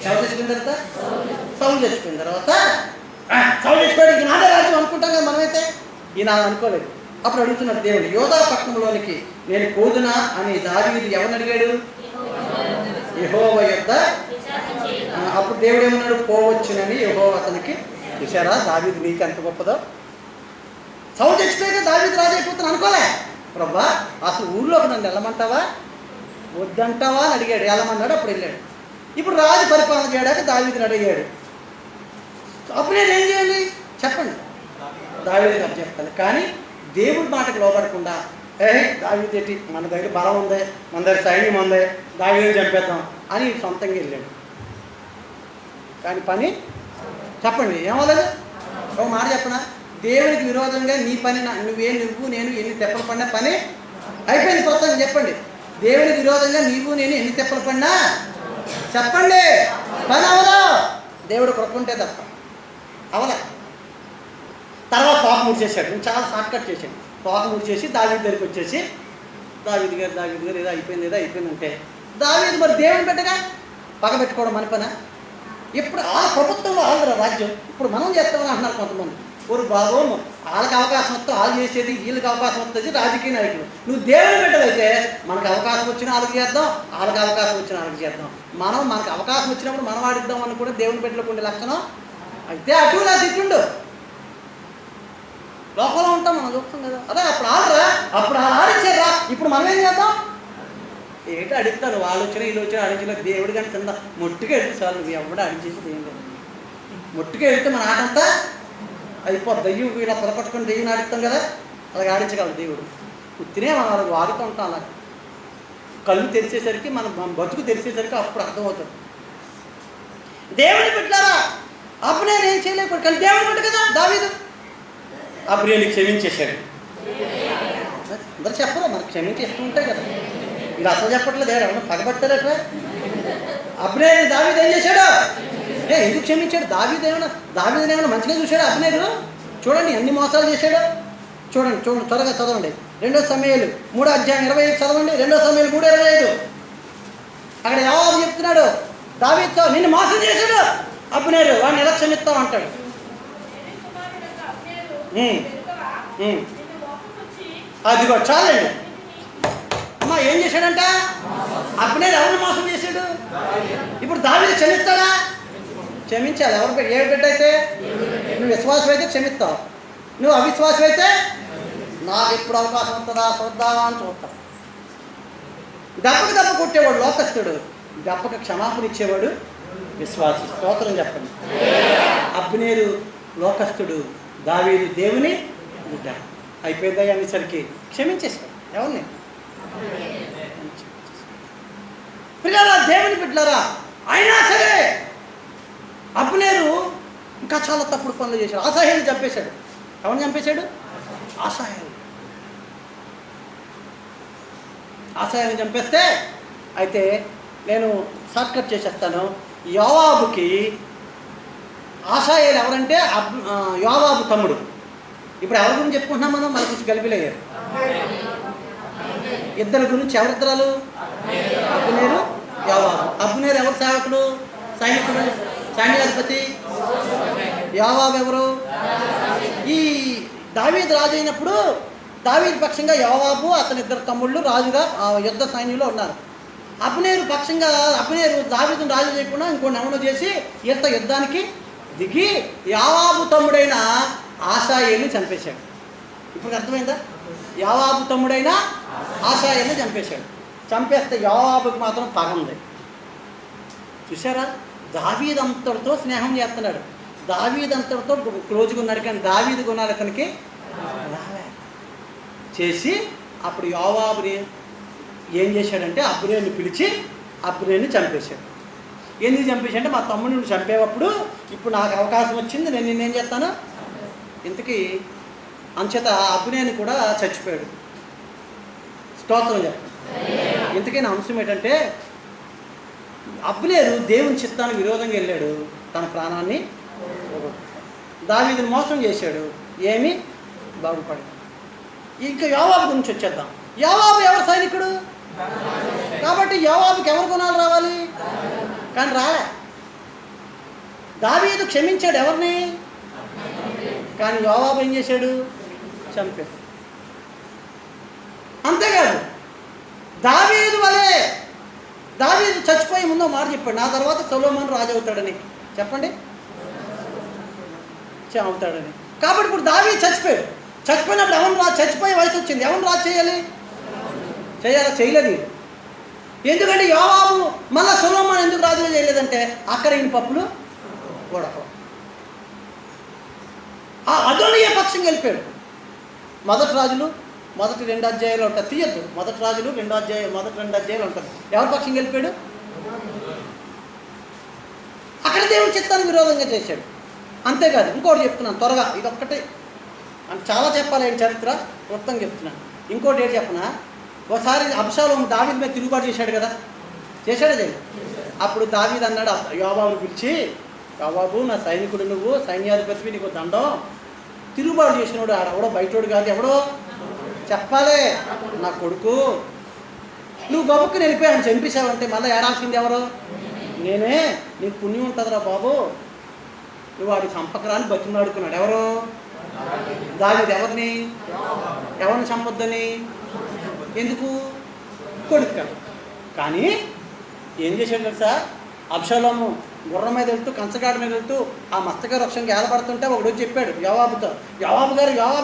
సౌలు చచ్చిపోయిన తర్వాత సౌలు చచ్చిపోయాడు, ఇక నాదే రాజ్యం అనుకుంటాం కదా మనమైతే. ఈయన అనుకోలేదు. అప్పుడు అడుగుతున్నాడు దేవుడు, యోధా పట్టణంలోనికి నేను పోదునా అని దావీదు ఎవరిని అడిగాడు? యెహోవా యొద్ద. అప్పుడు దేవుడు ఏమన్నాడు? పోవచ్చునని యెహోవా అతనికి. చూశారా దావీదు నీకు ఎంత గొప్పదో. సౌలు చచ్చిపోయాక దావీదు రాజు అయిపోతాను అనుకోలే. ప్రభా అసలు ఊళ్ళోకి నన్ను వెళ్ళమంటావా వద్దంటావా అని అడిగాడు. వెళ్ళమన్నాడు. అప్పుడు వెళ్ళాడు. ఇప్పుడు రాజు పరిపాలన చేయడానికి దావీదుని అడిగాడు. అప్పుడు నేను ఏం చేయాలి చెప్పండి? దావీదుకి అప్పచెప్పాలి. కానీ దేవుడి మాటకు లోబడకుండా దావీదు ఏంటి, మన దగ్గర బలం ఉంది, మన దగ్గర సైన్యం ఉంది, దావీదుని చంపేద్దాం అని సొంతంగా వెళ్ళాడు. కానీ పని చెప్పండి ఏమవ్వలేదు. ఒక మాట చెప్పనా, దేవునికి విరోధంగా నీ పని నువ్వు నేను ఎన్ని తెప్పలు పడినా పని అయిపోయింది. ప్రస్తుతం చెప్పండి, దేవునికి విరోధంగా నీవు నేను ఎన్ని తెప్పలు పడినా చెప్పండి పని అవలా. దేవుడు కొడుకుంటే తప్ప అవలా. తర్వాత తోక ముడిచేసాడు. నేను చాలా షార్ట్కట్ చేశాడు. తోక ముడిచేసి దావీదు దగ్గరికి వచ్చేసి, దావీదు గారు ఏదో అయిపోయిందంటే దావీదు మరి దేవుని పెట్టగా పగ పెట్టుకోవడం మన పని. ఇప్పుడు ఆ ప్రభుత్వంలో వాళ్ళ రాజ్యం ఇప్పుడు మనం చేస్తామని అంటున్నారు కొంతమంది. ఒక బాబు వాళ్ళకి అవకాశం వస్తే వాళ్ళు చేసేది, వీళ్ళకి అవకాశం వస్తుంది రాజకీయ నాయకులు. నువ్వు దేవుని బిడ్డలైతే మనకు అవకాశం వచ్చిన వాళ్ళకి చేద్దాం, వాళ్ళకి అవకాశం వచ్చిన వాళ్ళకి చేద్దాం. మనకు అవకాశం వచ్చినప్పుడు మనం ఆడిద్దాం అని కూడా దేవుని బిడ్డలకు ఉండే లక్షణం. అయితే అటు ఇలా తిట్టుండు లోపల ఉంటాం మనం చూస్తాం కదా. అదే అప్పుడు వాళ్ళు ఆడిచ్చారా, ఇప్పుడు మనం ఏం చేద్దాం ఏంటి అడుగుతాను. వాళ్ళు వచ్చినా వీళ్ళు వచ్చినా అడిగిన దేవుడు కానీ కింద మొట్టుగా వెళ్తే చాలు. నువ్వు ఎవడ అడిచేసి ఏం లేదు. మొట్టుగా వెళ్తే మన ఆటంతా అయిపోద్ది. దయ్యం ఇలా పొలపట్టుకొని దెయ్యం ఆడిస్తాం కదా, అలాగే ఆడించగలరు దేవుడు. ఉత్తినే మనం వాళ్ళకి వాడుతూ ఉంటాం. అలా కళ్ళు తెరిచేసరికి మన బతుకు తెరిచేసరికి అప్పుడు అర్థమవుతుంది. దేవుని పెట్టారా అప్పుడు నేను ఏం చేయలేకపోయాడు. కానీ దేవుని పెట్టు కదా దావీదు అబ్నేరుని క్షమించేశాడు. అందరు చెప్పరు, మనకు క్షమించేస్తూ ఉంటాయి కదా. వీళ్ళు అసలు చెప్పట్లేదు, ఎవరైనా పగబట్టారట. అబ్నేరుని దావీదు ఏం చేశాడు, ఎందుకు క్షమించాడు? దావీదునేమైనా మంచిగా చూశాడు అబ్నేరు? చూడండి ఎన్ని మోసాలు చేశాడు. చూడండి త్వరగా చదవండి. 2 సమూయేలు 3:25 చదవండి. 2 సమూయేలు 3:25 అక్కడ యోవాబు చెప్తున్నాడు దావీదుతో, నిన్ను మోసం చేశాడు అబ్నేరు, వాడిని ఎలా క్షమిస్తావు అంటాడు. అదిగో చాలండి అమ్మా. ఏం చేశాడంట అబ్నేరు? ఎవరిని మోసం చేశాడు? ఇప్పుడు దావీదు క్షమిస్తాడా? క్షమించాలి. ఎవరు ఏ బిడ్డ అయితే నువ్వు విశ్వాసం అయితే క్షమిస్తావు, నువ్వు అవిశ్వాసం అయితే నాకు ఎప్పుడు అవకాశం ఉంటుందా చూద్దామా అని చూస్తావు. దెబ్బకు కొట్టేవాడు లోకస్తుడు, దెబ్బకు క్షమాపణ ఇచ్చేవాడు విశ్వాసి. స్తోత్రం చెప్పండి. అబ్నేరు లోకస్తుడు, దావీదు దేవుని బిడ్డ. అయిపోయిందా అనేసరికి క్షమించేశాడు. ఎవరిని? పిల్లరా దేవుని బిడ్డలారా, అయినా సరే అబ్నేరు ఇంకా చాలా తప్పుడు పనులు చేశాడు. అసహ్యాన్ని చంపేశాడు. ఎవరిని చంపేశాడు? అసహ్యాన్ని చంపేస్తే, అయితే నేను షార్ట్కట్ చేసేస్తాను. యోవాబుకి ఆసాయేలు ఎవరంటే యోవాబు తమ్ముడు. ఇప్పుడు ఎవరి గురించి చెప్పుకుంటున్నాం మనం? మన గురించి గలిపిలయ్యారు. ఇద్దరి గురించి ఎవరిద్దరాలు? అబ్నేరు, యోవాబు. అబ్నేరు ఎవరు సేవకుడు? సైనికుడు, సైన్యాధిపతి. యోవాబు ఎవరు? ఈ దావీదు రాజు అయినప్పుడు దావీదు పక్షంగా యోవాబు అతని ఇద్దరు తమ్ముళ్ళు రాజుగా యుద్ధ సైన్యంలో ఉన్నారు. అబ్నేరు పక్షంగా దావీదును రాజు చేయకుండా ఇంకోటి ఎవరో చేసి యుద్ధానికి దిగి యోవాబు తమ్ముడైన ఆసాయేలుని చంపేశాడు. ఇప్పుడు అర్థమైందా? యోవాబు తమ్ముడైన ఆసాయేలుని చంపేశాడు. చంపేస్తే యోవాబుకి మాత్రం పగ ఉంది. చూసారా? దావీదు అంతటితో స్నేహం చేస్తున్నాడు, దావీదు అంతటితో క్లోజ్గా ఉన్నాడు. కానీ దావీదు గుణాలు అతనికి చేసి అప్పుడు యోవాబుని ఏం చేశాడంటే అబ్నేరుని పిలిచి అబ్నేరుని చంపేశాడు. ఎందుకు చంపేశాడంటే, మా తమ్ముడిని నువ్వు చంపేటప్పుడు ఇప్పుడు నాకు అవకాశం వచ్చింది, నేను నిన్నేం చేస్తాను. ఇంతకీ అంచేత అబ్నేరుని కూడా చచ్చిపోయాడు. స్తోత్రం చెప్పండి. ఇంతకీ నా అంశం ఏంటంటే, అబ్నేరు దేవుని చిత్తానికి విరోధంగా వెళ్ళాడు, తన ప్రాణాన్ని దావీదుని మోసం చేశాడు, ఏమీ బాగుపడదు. ఇంకా యోవాబు గురించి వచ్చేద్దాం. యోవాబు ఎవరు? సైనికుడు. కాబట్టి యోవాబుకి ఎవరు గుణాలు రావాలి? కానీ రాలే. దావీదు క్షమించాడు ఎవరిని? కానీ యోవాబు ఏం చేశాడు? చంపాడు. అంతేకాదు, దావీదు వలే దావీదు చచ్చిపోయే ముందు మాట చెప్పాడు, నా తర్వాత సొలొమోను రాజు అవుతాడని. చెప్పండి, అవుతాడని. కాబట్టి ఇప్పుడు దావీదు చచ్చిపోయినప్పుడు ఎవరు చచ్చిపోయే వయసు వచ్చింది, ఎవరు రాజు చేయాలి? చేయలేదు. ఎందుకంటే యోవాబు మళ్ళీ సొలొమోను ఎందుకు రాజుగా చేయలేదంటే, అక్కడ ఈయన పప్పులు కూడా ఆ అదోనియా పక్షం పక్షంగా వెళ్ళిపోయాడు. మొదటి రాజులు మొదటి 2 అధ్యాయాలు ఉంటుంది, తీయద్దు. మొదటి రాజులు మొదటి 2 అధ్యాయాలు ఉంటుంది. ఎవరి పక్షంగా వెళ్ళిపోయాడు? అక్కడ దేవుడి చిత్తానికి విరోధంగా చేశాడు. అంతేకాదు, ఇంకోటి చెప్తున్నాను త్వరగా, ఇదొక్కటే అని చాలా చెప్పాలి ఆయన చరిత్ర, క్లుప్తంగా చెప్తున్నాను. ఇంకోటి ఏంటి చెప్పనా, ఒకసారి అబ్షాలోము దావీదు మీద తిరుగుబాటు చేశాడు కదా, చేశాడు. అప్పుడు దావీదు అన్నాడు యోవాబుని పిలిచి, యోవాబు నా సైనికుడు, నువ్వు సైన్యాధిపతివి, నీకు దండం. తిరుగుబాటు చేసినోడు ఆడెవడో బయటోడు కాదు, ఎవడో చెప్పాలే, నా కొడుకు. నువ్వు గొప్పకు వెళ్ళిపోయాను చంపేశావంటే మళ్ళీ ఏడాల్సింది ఎవరు? నేనే. నీకు పుణ్యం ఉంటుందిరా బాబు, నువ్వు వాడి చంపకరాని బతిమాడుకున్నాడు. ఎవరు? దావీదు. ఎవరిని చంపొద్దని? ఎందుకు? కొడుకు. కానీ ఏం చేశాడు తెలుసా, అబ్షాలోము గుర్రం మీద వెళ్తూ కంచగాడి మీద వెళ్తూ ఆ మస్తక వృక్షంగా ఏలబడుతుంటే ఒకడు చెప్పాడు యోవాబుతో, యోవాబు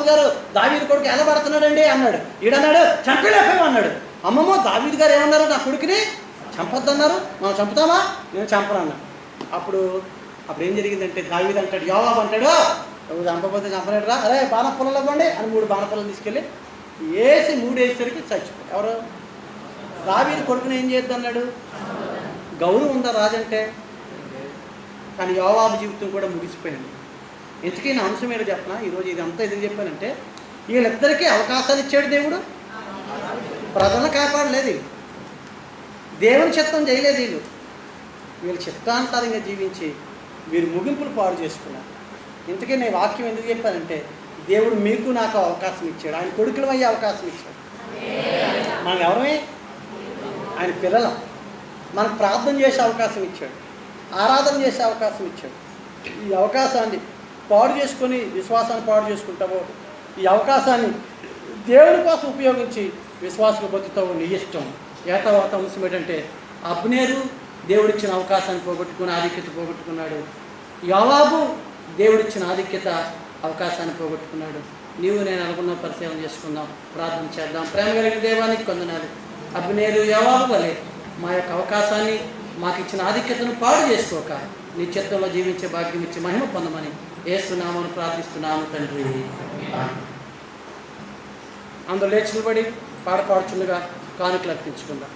గారు దావీదు కొడుకు ఏలబడుతున్నాడండి అన్నాడు. ఈడన్నాడు చంపలేకపోయాం అన్నాడు. అమ్మమ్మో, దావీదు గారు ఏమన్నారు, నా కొడుకుని చంపొద్దన్నారు, మనం చంపుతామా? నేను చంపను అన్నాడు. అప్పుడు ఏం జరిగిందంటే దావీదు అంటాడు, యోవాబు అంటాడు, నువ్వు చంపకపోతే చంపలేడురా, అరే బాణపుల్లలు ఇవ్వండి అని 3 బాణపుల్లలు తీసుకెళ్ళి వేసి 3 వేసేసరికి చచ్చిపోయాడు. ఎవరు? దావీదు కొడుకుని ఏం చేయొద్దు అన్నాడు. గౌరవం ఉందా రాజంటే? కానీ యోవాబు జీవితం కూడా ముగిసిపోయింది. ఇంతకీ నా అంశం ఏంటో చెప్పనా, ఈరోజు ఇదంతా ఎందుకు చెప్పానంటే, వీళ్ళిద్దరికీ అవకాశాలు ఇచ్చాడు దేవుడు, ప్రజలను కాపాడలేదు, దేవుని చిత్తం చేయలేదు. వీళ్ళు చిత్తానుసారంగా జీవించి వీరు ముగింపులు పాడు చేసుకున్నారు. ఇంతకీ నేను వాక్యం ఎందుకు చెప్పానంటే, దేవుడు మీకు నాకు అవకాశం ఇచ్చాడు, ఆయన కొడుకులు అయ్యే అవకాశం ఇచ్చాడు. మనం ఎవరమే? ఆయన పిల్లలం. మనకు ప్రార్థన చేసే అవకాశం ఇచ్చాడు, ఆరాధన చేసే అవకాశం ఇచ్చాడు. ఈ అవకాశాన్ని పాడు చేసుకొని విశ్వాసాన్ని పాడు చేసుకుంటావో, ఈ అవకాశాన్ని దేవుడి కోసం ఉపయోగించి విశ్వాసం బతుకుతావో నీ ఇష్టం. ఏటవాత అంశం ఏంటంటే, అబ్నేరు దేవుడిచ్చిన అవకాశాన్ని పోగొట్టుకుని ఆధిక్యత పోగొట్టుకున్నాడు. యోవాబు దేవుడిచ్చిన ఆధిక్యత అవకాశాన్ని పోగొట్టుకున్నాడు. నీవు నేను అనుకున్న పరిశీలన చేసుకుందాం, ప్రార్థన చేద్దాం. ప్రేమ కలిగిన దేవానికి కొందనాలు. అబ్నేరు యోవాబు వలె మా యొక్క అవకాశాన్ని, మాకు ఇచ్చిన ఆధిక్యతను పాడు చేసుకోక నీ చిత్తంలో జీవించే భాగ్యం ఇచ్చి మహిమ పొందమని యేసు నామమున ప్రార్థిస్తున్నాము తండ్రి. అందరూ లేచి నిలబడి పాడుచుండగా కానుకలు అర్పించుకుందాం.